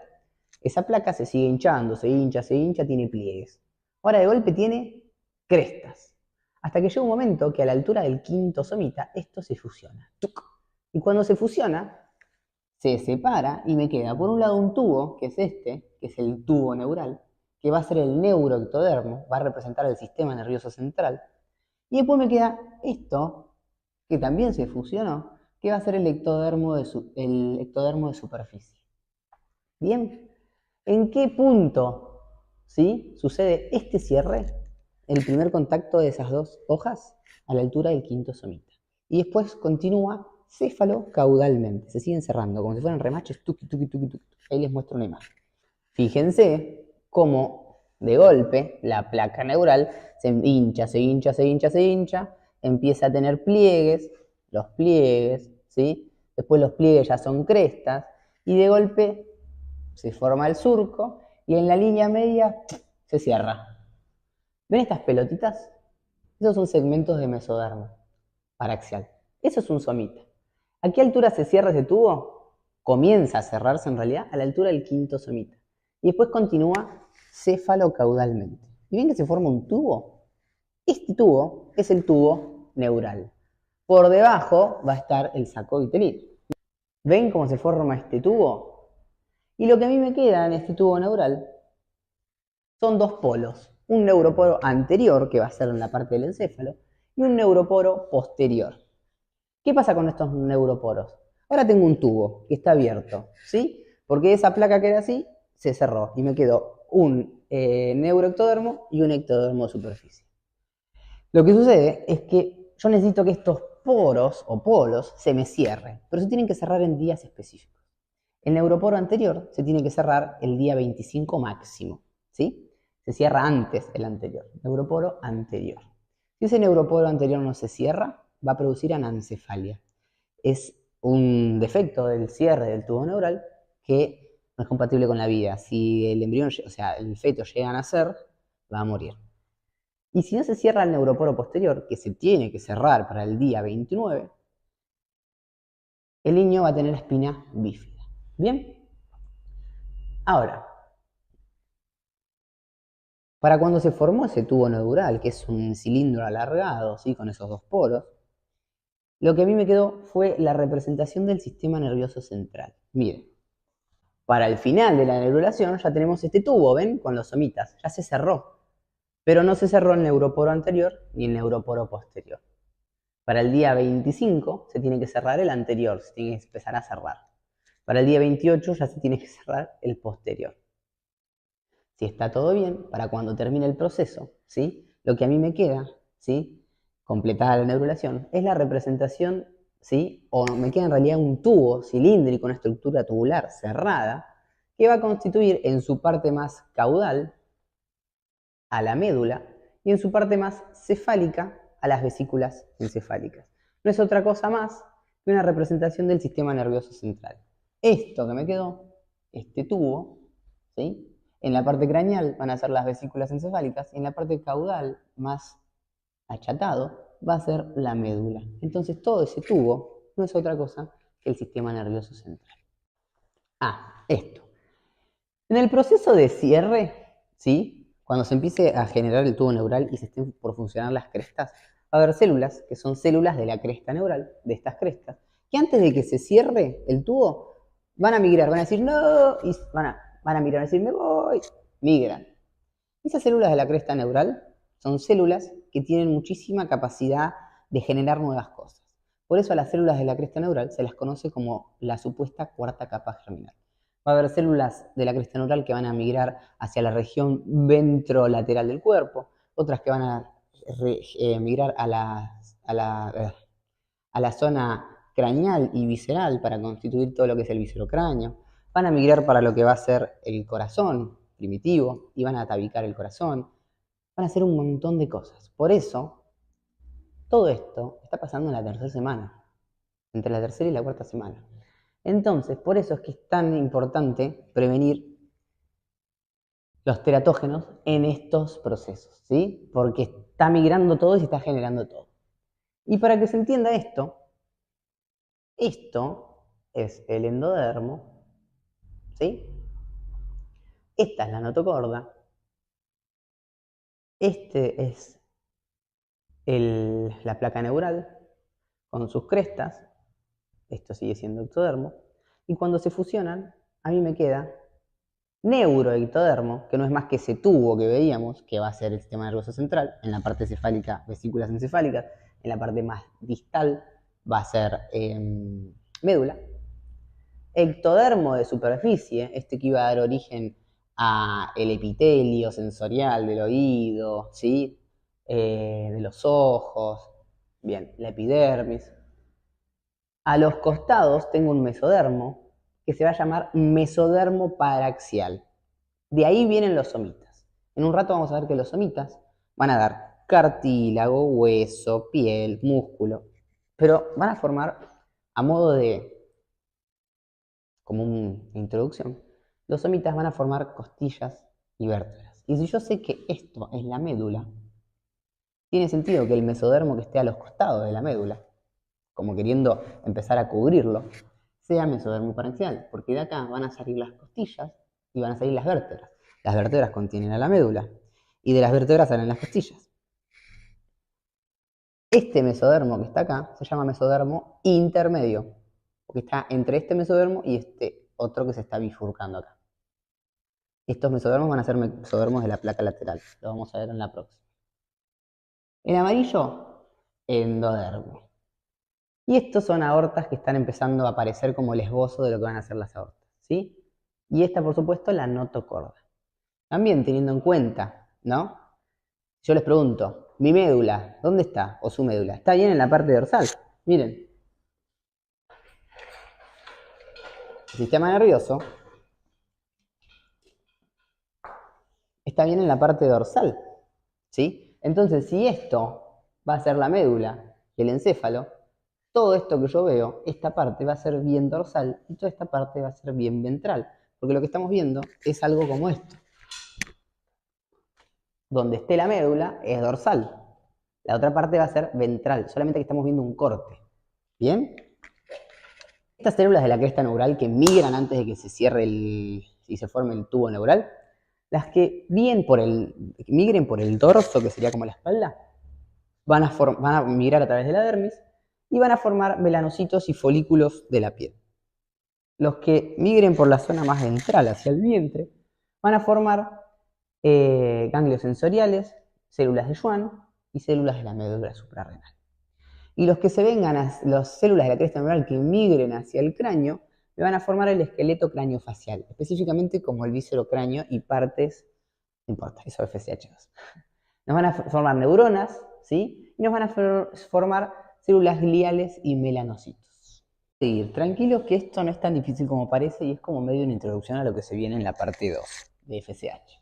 Esa placa se sigue hinchando, se hincha, tiene pliegues. Ahora de golpe tiene crestas. Hasta que llega un momento que a la altura del quinto somita esto se fusiona. Y cuando se fusiona, se separa y me queda por un lado un tubo, que es este, que es el tubo neural, que va a ser el neuroectodermo, va a representar el sistema nervioso central. Y después me queda esto, que también se fusionó, que va a ser el ectodermo de superficie. Bien, ¿en qué punto, ¿sí?, sucede este cierre, el primer contacto de esas dos hojas, a la altura del quinto somita? Y después continúa cefalo-caudalmente, se siguen cerrando, como si fueran remaches, tuki. Ahí les muestro una imagen. Fíjense cómo de golpe la placa neural se hincha, empieza a tener pliegues, los pliegues, ¿sí? Después los pliegues ya son crestas, y de golpe se forma el surco, y en la línea media se cierra. ¿Ven estas pelotitas? Esos son segmentos de mesodermo paraxial. Eso es un somita. ¿A qué altura se cierra ese tubo? Comienza a cerrarse en realidad a la altura del quinto somita. Y después continúa cefalocaudalmente. ¿Y ven que se forma un tubo? Este tubo es el tubo neural. Por debajo va a estar el saco vitelino. ¿Ven cómo se forma este tubo? Y lo que a mí me queda en este tubo neural son dos polos. Un neuroporo anterior, que va a ser en la parte del encéfalo, y un neuroporo posterior. ¿Qué pasa con estos neuroporos? Ahora tengo un tubo que está abierto, ¿sí? Porque esa placa que era así se cerró y me quedó un neuroectodermo y un ectodermo de superficie. Lo que sucede es que yo necesito que estos poros o polos se me cierren, pero se tienen que cerrar en días específicos. El neuroporo anterior se tiene que cerrar el día 25 máximo, ¿sí? Se cierra antes el anterior, neuroporo anterior. Si ese neuroporo anterior no se cierra, va a producir anencefalia. Es un defecto del cierre del tubo neural que no es compatible con la vida. Si el embrión, o sea, el feto llega a nacer, va a morir. Y si no se cierra el neuroporo posterior, que se tiene que cerrar para el día 29, el niño va a tener espina bífida. ¿Bien? Ahora, para cuando se formó ese tubo neural, que es un cilindro alargado, ¿sí?, con esos dos poros, lo que a mí me quedó fue la representación del sistema nervioso central. Miren, para el final de la neurulación ya tenemos este tubo, ¿ven?, con los somitas, ya se cerró. Pero no se cerró el neuroporo anterior ni el neuroporo posterior. Para el día 25 se tiene que cerrar el anterior, se tiene que empezar a cerrar. Para el día 28 ya se tiene que cerrar el posterior. Si está todo bien, para cuando termine el proceso, ¿sí? Lo que a mí me queda, ¿sí? Completada la neurulación, es la representación, ¿sí? O me queda en realidad un tubo cilíndrico, una estructura tubular cerrada, que va a constituir en su parte más caudal a la médula y en su parte más cefálica a las vesículas encefálicas. No es otra cosa más que una representación del sistema nervioso central. Esto que me quedó, este tubo, ¿sí? En la parte craneal van a ser las vesículas encefálicas y en la parte caudal, más achatado, va a ser la médula. Entonces todo ese tubo no es otra cosa que el sistema nervioso central. Esto. En el proceso de cierre, ¿sí? Cuando se empiece a generar el tubo neural y se estén por funcionar las crestas, va a haber células que son células de la cresta neural, de estas crestas, que antes de que se cierre el tubo, van a migrar, van a decir no, y van a mirar, van a decir me voy, migran. Esas células de la cresta neural son células que tienen muchísima capacidad de generar nuevas cosas. Por eso a las células de la cresta neural se las conoce como la supuesta cuarta capa germinal. Va a haber células de la cresta neural que van a migrar hacia la región ventrolateral del cuerpo, otras que van a migrar a la zona craneal y visceral para constituir todo lo que es el viscerocráneo. Van a migrar para lo que va a ser el corazón primitivo y van a atavicar el corazón. Van a hacer un montón de cosas. Por eso, todo esto está pasando en la tercera semana, entre la tercera y la cuarta semana. Entonces, por eso es que es tan importante prevenir los teratógenos en estos procesos, ¿sí? Porque está migrando todo y se está generando todo. Y para que se entienda esto es el endodermo, ¿sí? Esta es la notocorda. Este es la placa neural con sus crestas. Esto sigue siendo ectodermo. Y cuando se fusionan, a mí me queda neuroectodermo, que no es más que ese tubo que veíamos, que va a ser el sistema nervioso central. En la parte cefálica, vesículas encefálicas. En la parte más distal va a ser médula. Ectodermo de superficie, este que iba a dar origen a el epitelio sensorial del oído, ¿sí? De los ojos, bien, la epidermis. A los costados tengo un mesodermo que se va a llamar mesodermo paraxial. De ahí vienen los somitas. En un rato vamos a ver que los somitas van a dar cartílago, hueso, piel, músculo, pero van a formar, a modo de, como una introducción, los somitas van a formar costillas y vértebras. Y si yo sé que esto es la médula, tiene sentido que el mesodermo que esté a los costados de la médula, como queriendo empezar a cubrirlo, sea mesodermo paraxial, porque de acá van a salir las costillas y van a salir las vértebras. Las vértebras contienen a la médula y de las vértebras salen las costillas. Este mesodermo que está acá se llama mesodermo intermedio, porque está entre este mesodermo y este otro que se está bifurcando acá. Estos mesodermos van a ser mesodermos de la placa lateral, lo vamos a ver en la próxima. En amarillo, endodermo. Y estos son aortas que están empezando a aparecer como el esbozo de lo que van a ser las aortas, ¿sí? Y esta, por supuesto, la notocorda. También teniendo en cuenta, ¿no? Yo les pregunto, mi médula, ¿dónde está? O su médula, ¿está bien en la parte dorsal? Miren. El sistema nervioso está bien en la parte dorsal, ¿sí? Entonces, si esto va a ser la médula y el encéfalo, todo esto que yo veo, esta parte va a ser bien dorsal y toda esta parte va a ser bien ventral, porque lo que estamos viendo es algo como esto. Donde esté la médula es dorsal, la otra parte va a ser ventral, solamente que estamos viendo un corte. ¿Bien? Estas células de la cresta neural que migran antes de que se cierre y se forme el tubo neural, las que migren por el dorso, que sería como la espalda, van a migrar a través de la dermis y van a formar melanocitos y folículos de la piel. Los que migren por la zona más ventral hacia el vientre van a formar ganglios sensoriales, células de Schwann y células de la médula suprarrenal. Y los que se vengan, las células de la cresta neural que migren hacia el cráneo, me van a formar el esqueleto craneofacial, específicamente como el viscerocráneo y partes No importa, eso es FSH2. Nos van a formar neuronas, ¿sí? Y nos van a formar células gliales y melanocitos. Seguir, tranquilos que esto no es tan difícil como parece y es como medio una introducción a lo que se viene en la parte 2 de FSH.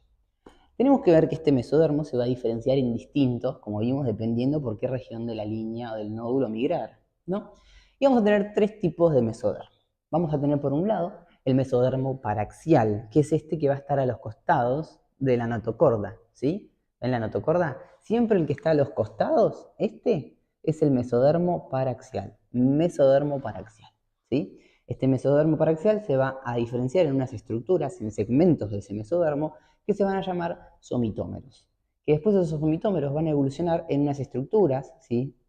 Tenemos que ver que este mesodermo se va a diferenciar en distintos, como vimos, dependiendo por qué región de la línea o del nódulo migrar, ¿no? Y vamos a tener 3 tipos de mesodermo. Vamos a tener por un lado el mesodermo paraxial, que es este que va a estar a los costados de la notocorda, ¿sí? ¿Ven la notocorda? Siempre el que está a los costados, este es el mesodermo paraxial. Mesodermo paraxial, ¿sí? Este mesodermo paraxial se va a diferenciar en unas estructuras, en segmentos de ese mesodermo, que se van a llamar somitómeros. Que después esos somitómeros van a evolucionar en unas estructuras, ¿sí?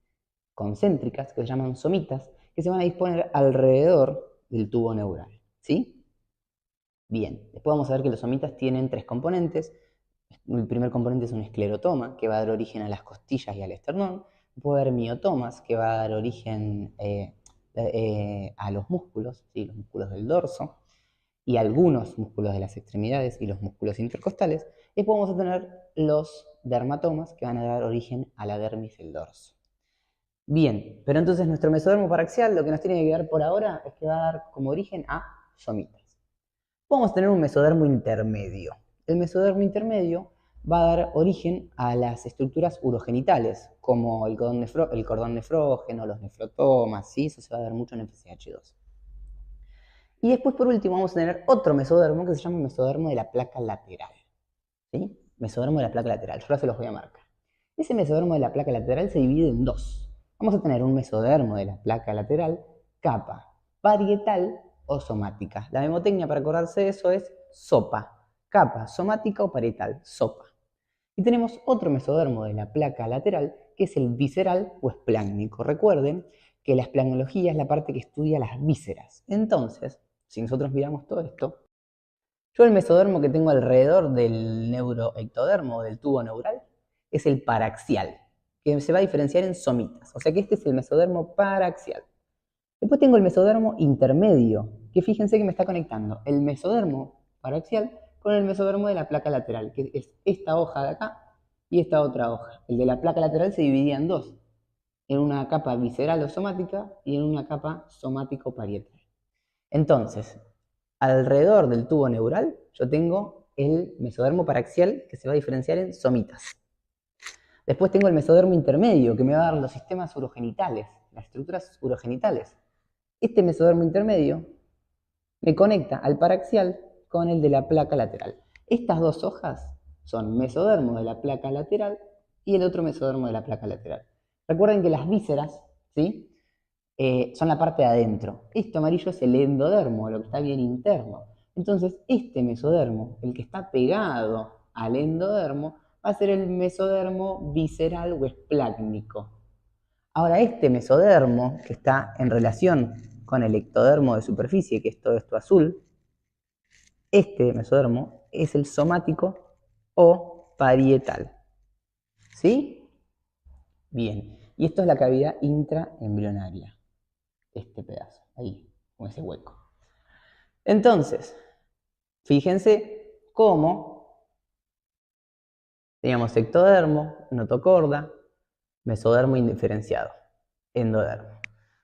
Concéntricas, que se llaman somitas, que se van a disponer alrededor del tubo neural, ¿sí? Bien, después vamos a ver que los somitas tienen 3 componentes. El primer componente es un esclerotoma, que va a dar origen a las costillas y al esternón. Puede haber miotomas, que va a dar origen a los músculos, ¿sí? Los músculos del dorso, y algunos músculos de las extremidades y los músculos intercostales. Y después vamos a tener los dermatomas, que van a dar origen a la dermis del dorso. Bien, pero entonces nuestro mesodermo paraxial lo que nos tiene que dar por ahora es que va a dar como origen a somitas. Vamos a tener un mesodermo intermedio. El mesodermo intermedio va a dar origen a las estructuras urogenitales, como el cordón nefrógeno, los nefrotomas, ¿sí? Eso se va a dar mucho en FSH2. Y después, por último, vamos a tener otro mesodermo que se llama mesodermo de la placa lateral, ¿sí? Mesodermo de la placa lateral, yo ahora se los voy a marcar. Ese mesodermo de la placa lateral se divide en 2. Vamos a tener un mesodermo de la placa lateral, capa parietal o somática. La memotecnia para acordarse de eso es SOPA, capa somática o parietal, SOPA. Y tenemos otro mesodermo de la placa lateral, que es el visceral o esplácnico. Recuerden que la esplancología es la parte que estudia las vísceras. Entonces, si nosotros miramos todo esto, yo el mesodermo que tengo alrededor del neuroectodermo o del tubo neural es el paraxial, que se va a diferenciar en somitas. O sea que este es el mesodermo paraxial. Después tengo el mesodermo intermedio, que fíjense que me está conectando el mesodermo paraxial con el mesodermo de la placa lateral, que es esta hoja de acá y esta otra hoja. El de la placa lateral se dividía en 2, en una capa visceral o somática y en una capa somático-parietal. Entonces, alrededor del tubo neural yo tengo el mesodermo paraxial que se va a diferenciar en somitas. Después tengo el mesodermo intermedio que me va a dar los sistemas urogenitales, las estructuras urogenitales. Este mesodermo intermedio me conecta al paraxial con el de la placa lateral. Estas 2 hojas son mesodermo de la placa lateral y el otro mesodermo de la placa lateral. Recuerden que las vísceras, ¿sí? Son la parte de adentro. Esto amarillo es el endodermo, lo que está bien interno. Entonces, este mesodermo, el que está pegado al endodermo, va a ser el mesodermo visceral o esplácnico. Ahora, este mesodermo, que está en relación con el ectodermo de superficie, que es todo esto azul, este mesodermo es el somático o parietal. ¿Sí? Bien. Y esto es la cavidad intraembrionaria. Este pedazo, ahí, con ese hueco. Entonces, fíjense cómo teníamos ectodermo, notocorda, mesodermo indiferenciado, endodermo.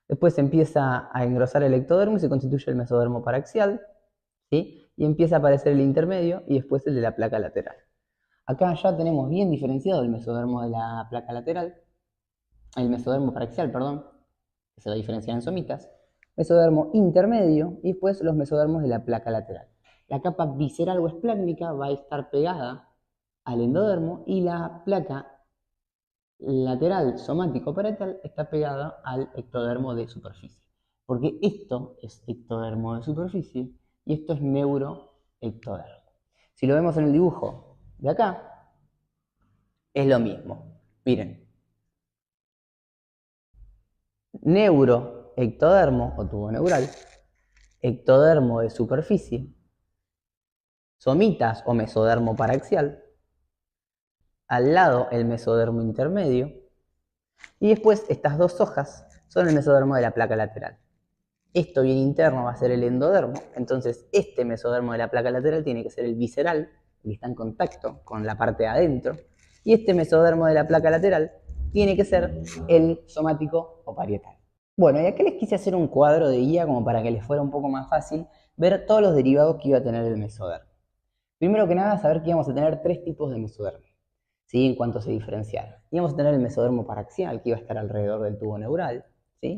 Después se empieza a engrosar el ectodermo y se constituye el mesodermo paraxial, ¿sí? Y empieza a aparecer el intermedio y después el de la placa lateral. Acá ya tenemos bien diferenciado el mesodermo de la placa lateral, el mesodermo paraxial, perdón, que se va a diferenciar en somitas, mesodermo intermedio y después los mesodermos de la placa lateral. La capa visceral o esplácnica va a estar pegada al endodermo y la placa lateral somático parietal está pegada al ectodermo de superficie. Porque esto es ectodermo de superficie y esto es neuroectodermo. Si lo vemos en el dibujo de acá, es lo mismo. Miren. Neuroectodermo o tubo neural, ectodermo de superficie, somitas o mesodermo paraxial, al lado el mesodermo intermedio, y después estas 2 hojas son el mesodermo de la placa lateral. Esto bien interno va a ser el endodermo, entonces este mesodermo de la placa lateral tiene que ser el visceral el que está en contacto con la parte de adentro, y este mesodermo de la placa lateral tiene que ser el somático o parietal. Bueno, y acá les quise hacer un cuadro de guía como para que les fuera un poco más fácil ver todos los derivados que iba a tener el mesodermo. Primero que nada, saber que íbamos a tener tres tipos de mesodermo, ¿sí? En cuanto se diferenciaron. Íbamos a tener el mesodermo paraxial, que iba a estar alrededor del tubo neural, ¿sí?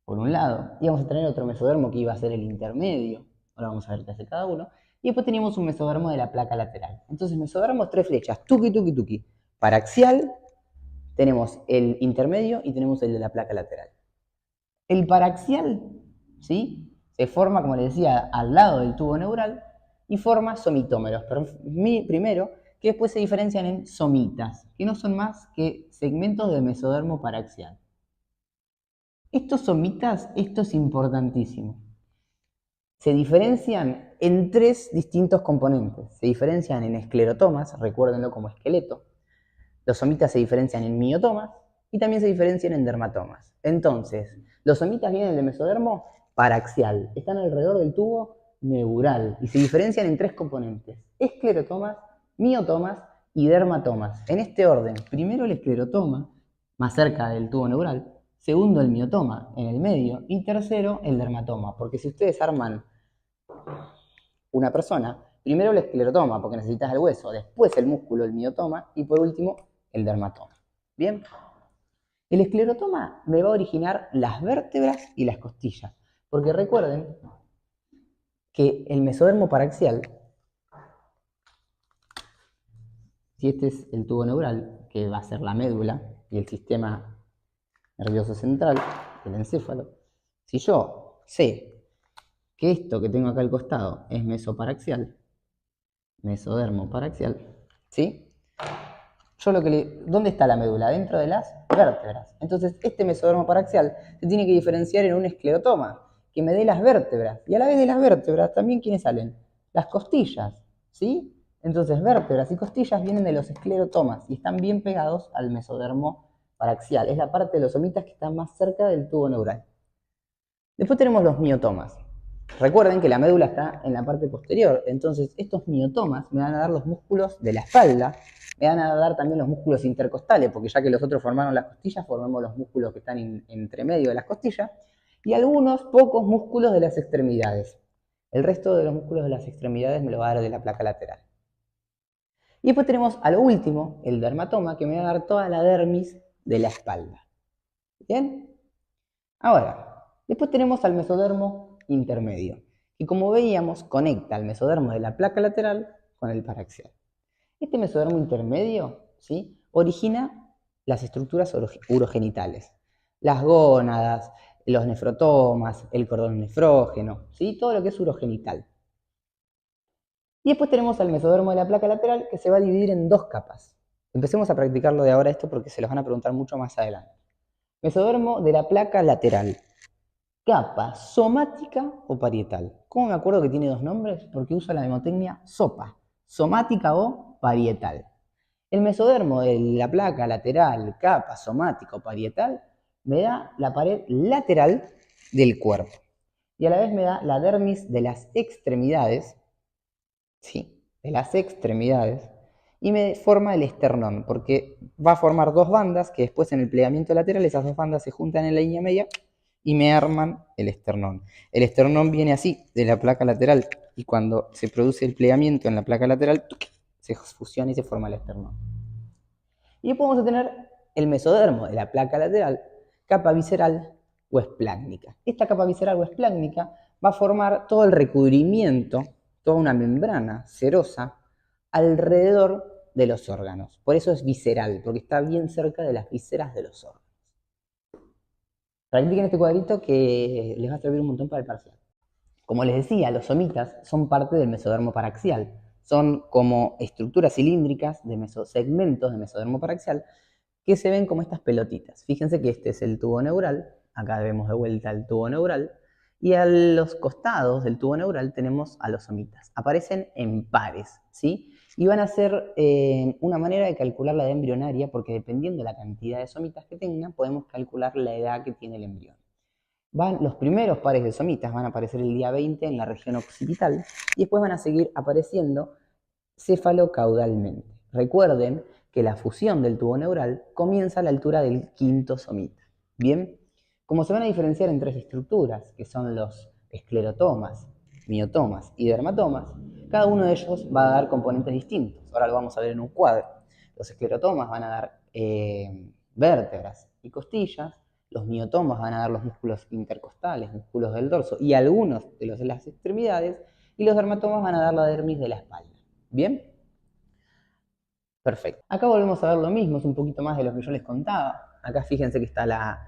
Por un lado. Íbamos a tener otro mesodermo que iba a ser el intermedio. Ahora vamos a ver qué hace cada uno. Y después teníamos un mesodermo de la placa lateral. Entonces, mesodermos, tres flechas, tuki, tuki, tuki. Paraxial, tenemos el intermedio y tenemos el de la placa lateral. El paraxial, ¿sí? Se forma, como les decía, al lado del tubo neural y forma somitómeros. Pero primero, que después se diferencian en somitas, que no son más que segmentos del mesodermo paraxial. Estos somitas, esto es importantísimo. Se diferencian en tres distintos componentes. Se diferencian en esclerotomas, recuérdenlo como esqueleto. Los somitas se diferencian en miotomas y también se diferencian en dermatomas. Entonces, los somitas vienen del mesodermo paraxial, están alrededor del tubo neural y se diferencian en tres componentes: esclerotomas, miotomas y dermatomas. En este orden: primero el esclerotoma, más cerca del tubo neural; segundo el miotoma, en el medio; y tercero el dermatoma, porque si ustedes arman una persona, primero el esclerotoma, porque necesitas el hueso, después el músculo, el miotoma, y por último el dermatoma. ¿Bien? El esclerotoma me va a originar las vértebras y las costillas, porque recuerden que el mesodermo paraxial, si este es el tubo neural, que va a ser la médula y el sistema nervioso central, el encéfalo, si yo sé que esto que tengo acá al costado es mesoparaxial, mesodermo paraxial, ¿sí? Yo ¿dónde está la médula? Dentro de las vértebras. Entonces, este mesodermo paraxial se tiene que diferenciar en un esclerotoma, que me dé las vértebras. Y a la vez de las vértebras, también, ¿quiénes salen? Las costillas, ¿sí? Entonces, vértebras y costillas vienen de los esclerotomas y están bien pegados al mesodermo paraxial. Es la parte de los somitas que está más cerca del tubo neural. Después tenemos los miotomas. Recuerden que la médula está en la parte posterior, entonces estos miotomas me van a dar los músculos de la espalda, me van a dar también los músculos intercostales, porque ya que los otros formaron las costillas, formamos los músculos que están entre medio de las costillas, y algunos pocos músculos de las extremidades. El resto de los músculos de las extremidades me lo va a dar de la placa lateral. Y después tenemos a lo último, el dermatoma, que me va a dar toda la dermis de la espalda. ¿Bien? Ahora, después tenemos al mesodermo intermedio, que como veíamos conecta al mesodermo de la placa lateral con el paraxial. Este mesodermo intermedio, ¿sí?, origina las estructuras urogenitales, las gónadas, los nefrotomas, el cordón nefrógeno, ¿sí?, todo lo que es urogenital. Y después tenemos al mesodermo de la placa lateral, que se va a dividir en dos capas. Empecemos a practicarlo de ahora esto porque se los van a preguntar mucho más adelante. Mesodermo de la placa lateral. Capa somática o parietal. ¿Cómo me acuerdo que tiene dos nombres? Porque usa la mnemotecnia SOPA, somática o parietal. El mesodermo de la placa lateral, capa somática o parietal, me da la pared lateral del cuerpo. Y a la vez me da la dermis de las extremidades, ¿sí?, de las extremidades, y me forma el esternón, porque va a formar dos bandas que después en el plegamiento lateral esas dos bandas se juntan en la línea media y me arman el esternón. El esternón viene así, de la placa lateral, y cuando se produce el plegamiento en la placa lateral, se fusiona y se forma el esternón. Y después vamos a tener el mesodermo de la placa lateral, capa visceral o esplácnica. Esta capa visceral o esplácnica va a formar todo el recubrimiento, toda una membrana serosa alrededor de los órganos. Por eso es visceral, porque está bien cerca de las vísceras de los órganos. Practiquen este cuadrito que les va a servir un montón para el parcial. Como les decía, los somitas son parte del mesodermo paraxial. Son como estructuras cilíndricas de segmentos de mesodermo paraxial que se ven como estas pelotitas. Fíjense que este es el tubo neural, acá vemos de vuelta el tubo neural, y a los costados del tubo neural tenemos a los somitas. Aparecen en pares, ¿sí? Y van a ser una manera de calcular la edad embrionaria, porque dependiendo de la cantidad de somitas que tengan, podemos calcular la edad que tiene el embrión. Los primeros pares de somitas van a aparecer el día 20 en la región occipital, y después van a seguir apareciendo cefalocaudalmente. Recuerden que la fusión del tubo neural comienza a la altura del quinto somita. Bien, como se van a diferenciar en tres estructuras, que son los esclerotomas, miotomas y dermatomas, cada uno de ellos va a dar componentes distintos. Ahora lo vamos a ver en un cuadro. Los esclerotomas van a dar vértebras y costillas, los miotomas van a dar los músculos intercostales, músculos del dorso y algunos de los de las extremidades, y los dermatomas van a dar la dermis de la espalda. ¿Bien? Perfecto. Acá volvemos a ver lo mismo, es un poquito más de lo que yo les contaba. Acá fíjense que está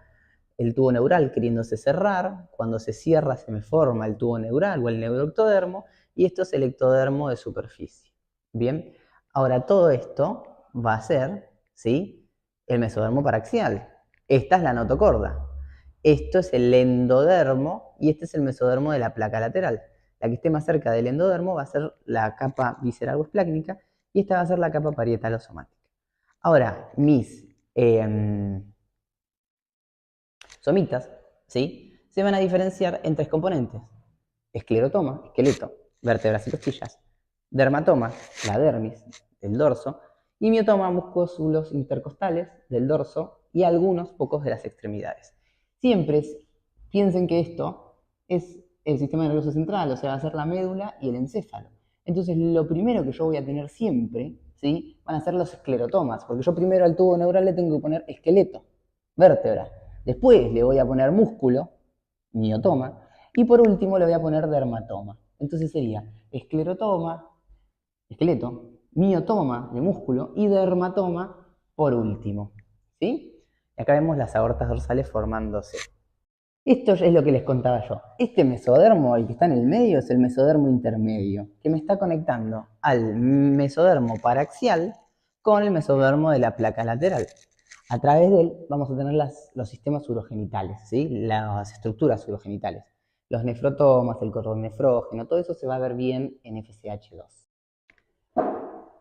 el tubo neural queriéndose cerrar. Cuando se cierra se me forma el tubo neural o el neuroectodermo, y esto es el ectodermo de superficie. Bien, ahora todo esto va a ser, ¿sí?, el mesodermo paraxial. Esta es la notocorda. Esto es el endodermo y este es el mesodermo de la placa lateral. La que esté más cerca del endodermo va a ser la capa visceral o esplácnica y esta va a ser la capa parietal o somática. Ahora, mis somitas, ¿sí?, se van a diferenciar en tres componentes: esclerotoma, esqueleto, vértebras y costillas; dermatoma, la dermis del dorso; y miotoma, músculos intercostales del dorso y algunos pocos de las extremidades. Siempre piensen que esto es el sistema nervioso central, o sea, va a ser la médula y el encéfalo. Entonces, lo primero que yo voy a tener siempre, ¿sí?, van a ser los esclerotomas, porque yo primero al tubo neural le tengo que poner esqueleto, vértebra, después le voy a poner músculo, miotoma, y por último le voy a poner dermatoma. Entonces sería esclerotoma, esqueleto, miotoma de músculo y dermatoma por último. ¿Sí? Y acá vemos las aortas dorsales formándose. Esto es lo que les contaba yo. Este mesodermo, el que está en el medio, es el mesodermo intermedio, que me está conectando al mesodermo paraxial con el mesodermo de la placa lateral. A través de él vamos a tener los sistemas urogenitales, ¿sí?, las estructuras urogenitales. Los nefrotomas, el cordón nefrógeno, todo eso se va a ver bien en FSH2.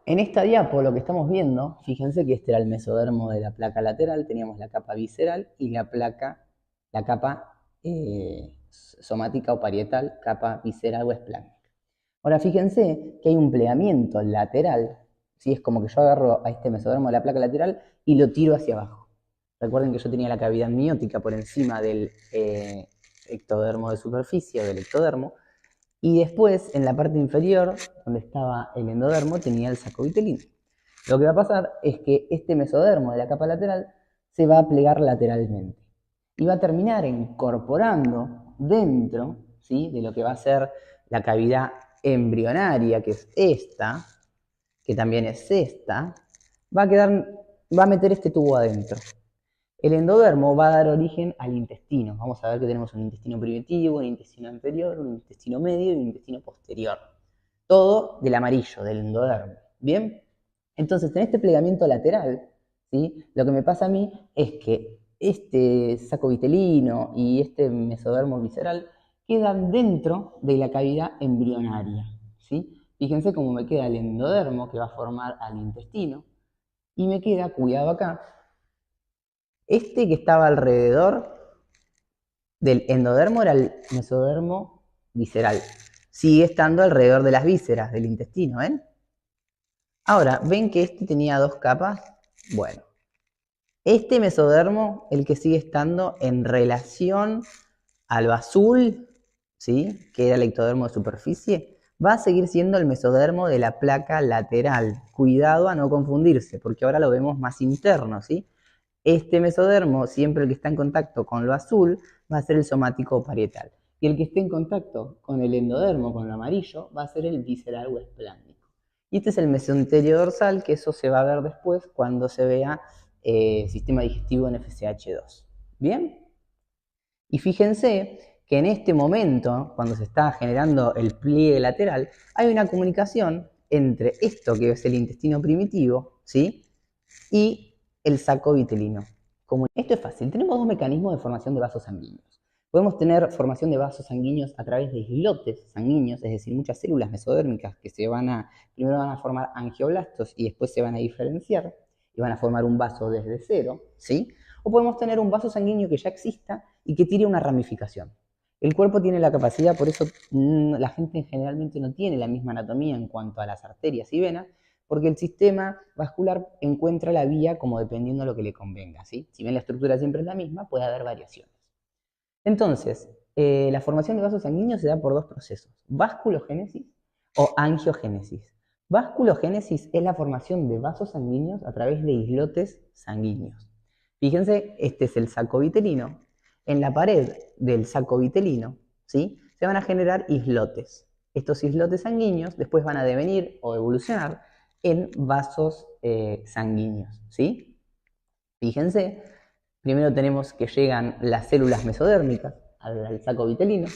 En esta diapo lo que estamos viendo, fíjense que este era el mesodermo de la placa lateral, teníamos la capa visceral y la capa somática o parietal, capa visceral o esplánica. Ahora fíjense que hay un plegamiento lateral, ¿sí? Es como que yo agarro a este mesodermo de la placa lateral y lo tiro hacia abajo. Recuerden que yo tenía la cavidad amniótica por encima del ectodermo de superficie o del ectodermo, y después en la parte inferior, donde estaba el endodermo, tenía el saco vitelino. Lo que va a pasar es que este mesodermo de la capa lateral se va a plegar lateralmente y va a terminar incorporando dentro, ¿sí?, de lo que va a ser la cavidad embrionaria, que es esta, que también es esta, va a meter este tubo adentro. El endodermo va a dar origen al intestino. Vamos a ver que tenemos un intestino primitivo, un intestino inferior, un intestino medio y un intestino posterior. Todo del amarillo, del endodermo. ¿Bien? Entonces, en este plegamiento lateral, ¿sí?, lo que me pasa a mí es que este saco vitelino y este mesodermo visceral quedan dentro de la cavidad embrionaria, ¿sí? Fíjense cómo me queda el endodermo que va a formar al intestino y me queda, cuidado acá, este que estaba alrededor del endodermo era el mesodermo visceral. Sigue estando alrededor de las vísceras del intestino, ¿ven? Ahora, ¿ven que este tenía dos capas? Bueno, este mesodermo, el que sigue estando en relación a lo azul, ¿sí?, que era el ectodermo de superficie, va a seguir siendo el mesodermo de la placa lateral. Cuidado a no confundirse, porque ahora lo vemos más interno, ¿sí? Este mesodermo, siempre el que está en contacto con lo azul, va a ser el somático parietal. Y el que esté en contacto con el endodermo, con lo amarillo, va a ser el visceral o esplánico. Y este es el mesenterio dorsal, que eso se va a ver después cuando se vea sistema digestivo en FSH2. ¿Bien? Y fíjense que en este momento, cuando se está generando el pliegue lateral, hay una comunicación entre esto que es el intestino primitivo, ¿sí?, y el saco vitelino. Esto es fácil. Tenemos dos mecanismos de formación de vasos sanguíneos. Podemos tener formación de vasos sanguíneos a través de islotes sanguíneos, es decir, muchas células mesodérmicas que primero van a formar angioblastos y después se van a diferenciar y van a formar un vaso desde cero, ¿sí? O podemos tener un vaso sanguíneo que ya exista y que tire una ramificación. El cuerpo tiene la capacidad, por eso la gente generalmente no tiene la misma anatomía en cuanto a las arterias y venas, porque el sistema vascular encuentra la vía como dependiendo de lo que le convenga, ¿sí? Si bien la estructura siempre es la misma, puede haber variaciones. Entonces, la formación de vasos sanguíneos se da por dos procesos, vasculogénesis o angiogénesis. Vasculogénesis es la formación de vasos sanguíneos a través de islotes sanguíneos. Fíjense, este es el saco vitelino. En la pared del saco vitelino, ¿sí?, se van a generar islotes. Estos islotes sanguíneos después van a devenir o evolucionar en vasos sanguíneos, ¿sí? Fíjense, primero tenemos que llegan las células mesodérmicas al saco vitelino,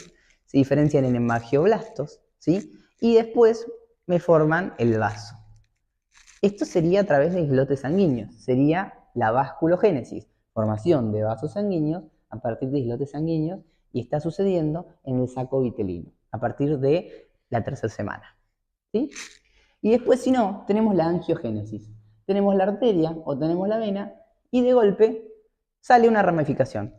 se diferencian en hemagioblastos, ¿sí? Y después me forman el vaso. Esto sería a través de islotes sanguíneos, sería la vasculogénesis, formación de vasos sanguíneos a partir de islotes sanguíneos, y está sucediendo en el saco vitelino, a partir de la tercera semana, ¿sí? Y después, si no, tenemos la angiogénesis. Tenemos la arteria o tenemos la vena y de golpe sale una ramificación.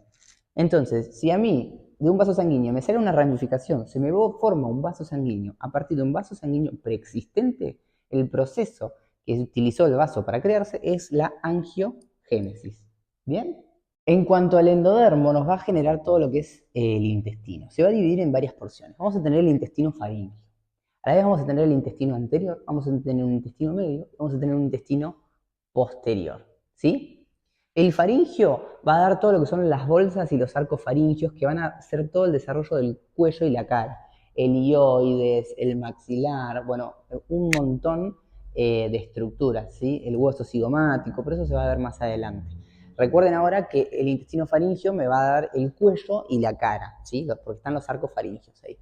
Entonces, si a mí de un vaso sanguíneo me sale una ramificación, se me forma un vaso sanguíneo a partir de un vaso sanguíneo preexistente, el proceso que utilizó el vaso para crearse es la angiogénesis. ¿Bien? En cuanto al endodermo, nos va a generar todo lo que es el intestino. Se va a dividir en varias porciones. Vamos a tener el intestino faríngeo. A la vez vamos a tener el intestino anterior, vamos a tener un intestino medio, vamos a tener un intestino posterior, ¿sí? El faringio va a dar todo lo que son las bolsas y los arcos faringios que van a hacer todo el desarrollo del cuello y la cara. El hioides, el maxilar, bueno, un montón de estructuras, ¿sí? El hueso cigomático, pero eso se va a ver más adelante. Recuerden ahora que el intestino faringio me va a dar el cuello y la cara, ¿sí? Porque están los arcos faringios ahí.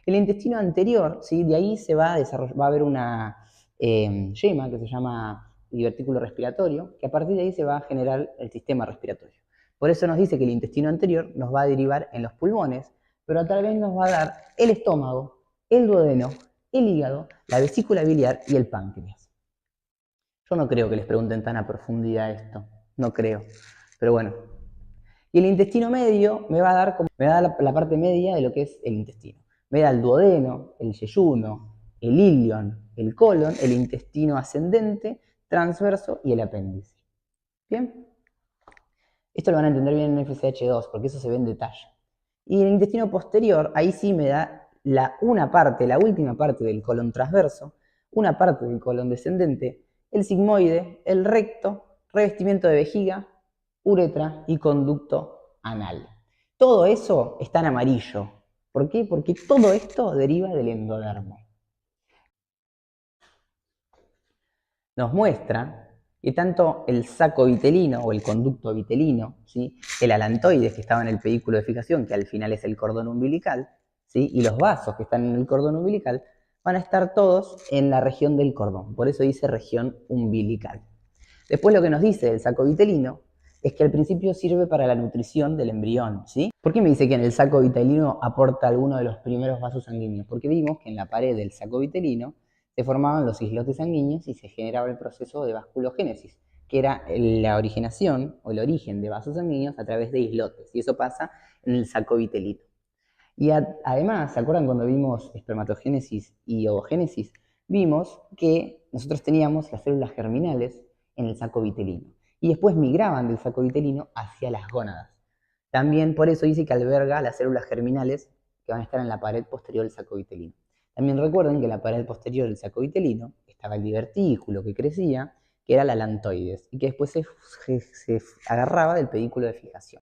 El intestino anterior, ¿sí?, de ahí se va a desarrollar, va a haber una yema que se llama divertículo respiratorio, que a partir de ahí se va a generar el sistema respiratorio. Por eso nos dice que el intestino anterior nos va a derivar en los pulmones, pero tal vez nos va a dar el estómago, el duodeno, el hígado, la vesícula biliar y el páncreas. Yo no creo que les pregunten tan a profundidad esto, no creo, pero bueno. Y el intestino medio me va a dar la parte media de lo que es el intestino. Me da el duodeno, el yeyuno, el ilion, el colon, el intestino ascendente, transverso y el apéndice. ¿Bien? Esto lo van a entender bien en FSH2 porque eso se ve en detalle. Y el intestino posterior, ahí sí me da la última parte del colon transverso, una parte del colon descendente, el sigmoide, el recto, revestimiento de vejiga, uretra y conducto anal. Todo eso está en amarillo. ¿Por qué? Porque todo esto deriva del endodermo. Nos muestra que tanto el saco vitelino o el conducto vitelino, ¿sí?, el alantoides que estaba en el pedículo de fijación, que al final es el cordón umbilical, ¿sí?, y los vasos que están en el cordón umbilical, van a estar todos en la región del cordón. Por eso dice región umbilical. Después lo que nos dice el saco vitelino es que al principio sirve para la nutrición del embrión, ¿sí? ¿Por qué me dice que en el saco vitelino aporta alguno de los primeros vasos sanguíneos? Porque vimos que en la pared del saco vitelino se formaban los islotes sanguíneos y se generaba el proceso de vasculogénesis, que era la originación o el origen de vasos sanguíneos a través de islotes, y eso pasa en el saco vitelino. Y además, ¿se acuerdan cuando vimos espermatogénesis y ovogénesis? Vimos que nosotros teníamos las células germinales en el saco vitelino y después migraban del saco vitelino hacia las gónadas. También por eso dice que alberga las células germinales que van a estar en la pared posterior del saco vitelino. También recuerden que en la pared posterior del saco vitelino estaba el divertículo que crecía, que era la alantoides, y que después se agarraba del pedículo de fijación.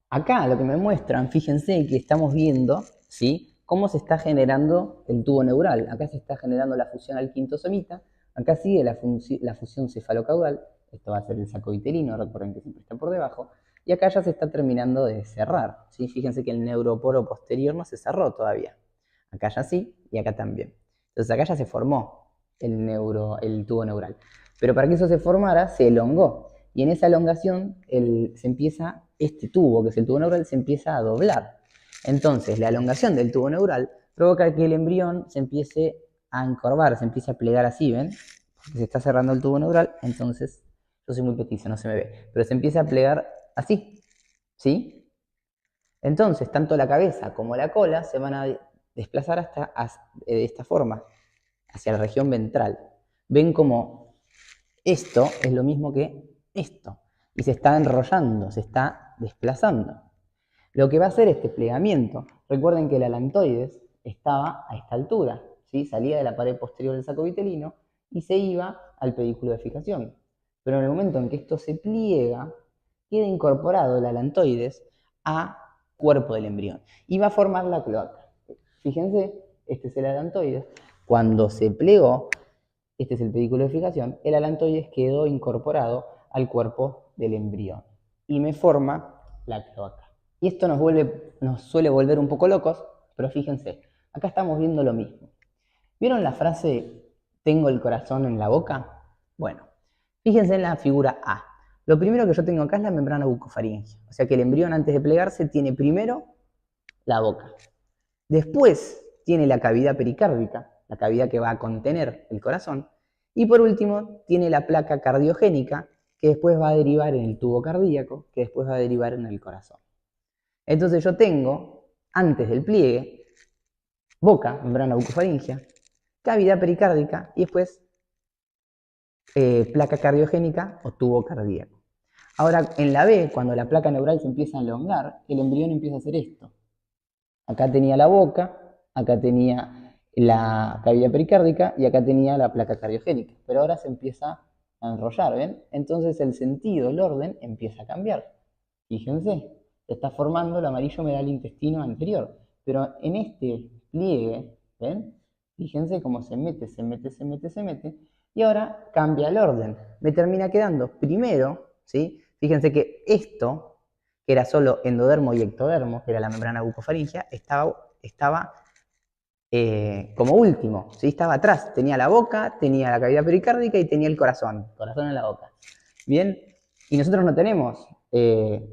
Acá lo que me muestran, fíjense que estamos viendo, ¿sí?, cómo se está generando el tubo neural. Acá se está generando la fusión al quinto somita, acá sigue la fusión cefalocaudal, esto va a ser el saco vitelino, recuerden que siempre está por debajo, y acá ya se está terminando de cerrar, ¿sí? Fíjense que el neuroporo posterior no se cerró todavía. Acá ya sí, y acá también. Entonces acá ya se formó el tubo neural. Pero para que eso se formara, se elongó. Y en esa elongación este tubo, que es el tubo neural, se empieza a doblar. Entonces, la elongación del tubo neural provoca que el embrión se empiece a encorvar, se empiece a plegar así, ¿ven? Porque se está cerrando el tubo neural, entonces, yo soy muy petizo, no se me ve, pero se empieza a plegar así, ¿sí? Entonces, tanto la cabeza como la cola se van a desplazar de esta forma, hacia la región ventral. Ven como esto es lo mismo que esto, y se está enrollando, se está desplazando. Lo que va a hacer este plegamiento, recuerden que el alantoides estaba a esta altura, ¿sí? Salía de la pared posterior del saco vitelino y se iba al pedículo de fijación. Pero en el momento en que esto se pliega, queda incorporado el alantoides a cuerpo del embrión y va a formar la cloaca. Fíjense, este es el alantoides. Cuando se plegó, este es el pedículo de fijación, el alantoides quedó incorporado al cuerpo del embrión y me forma la cloaca. Y esto nos suele volver un poco locos, pero fíjense, acá estamos viendo lo mismo. ¿Vieron la frase tengo el corazón en la boca? Bueno, fíjense en la figura A. Lo primero que yo tengo acá es la membrana bucofaringea. O sea que el embrión antes de plegarse tiene primero la boca. Después tiene la cavidad pericárdica, la cavidad que va a contener el corazón. Y por último tiene la placa cardiogénica que después va a derivar en el tubo cardíaco, que después va a derivar en el corazón. Entonces yo tengo, antes del pliegue, boca, membrana bucofaringea, cavidad pericárdica y después placa cardiogénica o tubo cardíaco. Ahora, en la B, cuando la placa neural se empieza a elongar, el embrión empieza a hacer esto. Acá tenía la boca, acá tenía la cavidad pericárdica y acá tenía la placa cardiogénica. Pero ahora se empieza a enrollar, ¿ven? Entonces el sentido, el orden, empieza a cambiar. Fíjense, se está formando el amarillo me da el intestino anterior. Pero en este pliegue, ¿ven? Fíjense cómo se mete, se mete, se mete, se mete. Y ahora cambia el orden. Me termina quedando primero, ¿sí? Fíjense que esto, que era solo endodermo y ectodermo, que era la membrana bucofaringea, estaba como último, ¿sí? Estaba atrás. Tenía la boca, tenía la cavidad pericárdica y tenía el corazón en la boca. Bien, y nosotros no tenemos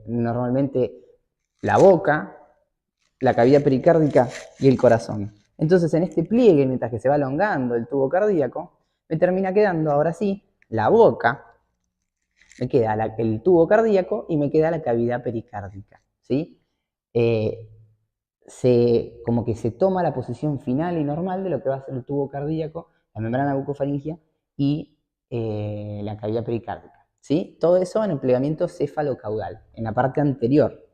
normalmente la boca, la cavidad pericárdica y el corazón. Entonces en este pliegue, mientras que se va elongando el tubo cardíaco, me termina quedando ahora sí la boca, me queda el tubo cardíaco y me queda la cavidad pericárdica, ¿sí? Como que se toma la posición final y normal de lo que va a ser el tubo cardíaco, la membrana bucofaringea y la cavidad pericárdica, ¿sí? Todo eso en el plegamiento cefalocaudal, en la parte anterior.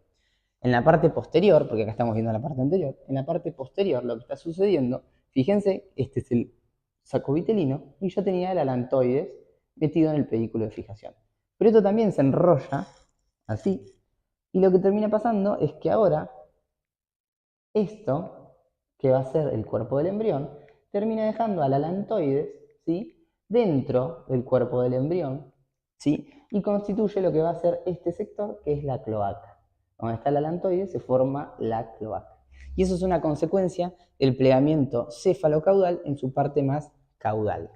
En la parte posterior, porque acá estamos viendo la parte anterior, en la parte posterior lo que está sucediendo, fíjense, este es el saco vitelino y yo tenía el alantoides metido en el pedículo de fijación. Pero esto también se enrolla así y lo que termina pasando es que ahora esto, que va a ser el cuerpo del embrión, termina dejando al alantoides, ¿sí?, dentro del cuerpo del embrión, ¿sí?, y constituye lo que va a ser este sector, que es la cloaca. Donde está el alantoide se forma la cloaca. Y eso es una consecuencia del plegamiento cefalocaudal en su parte más caudal.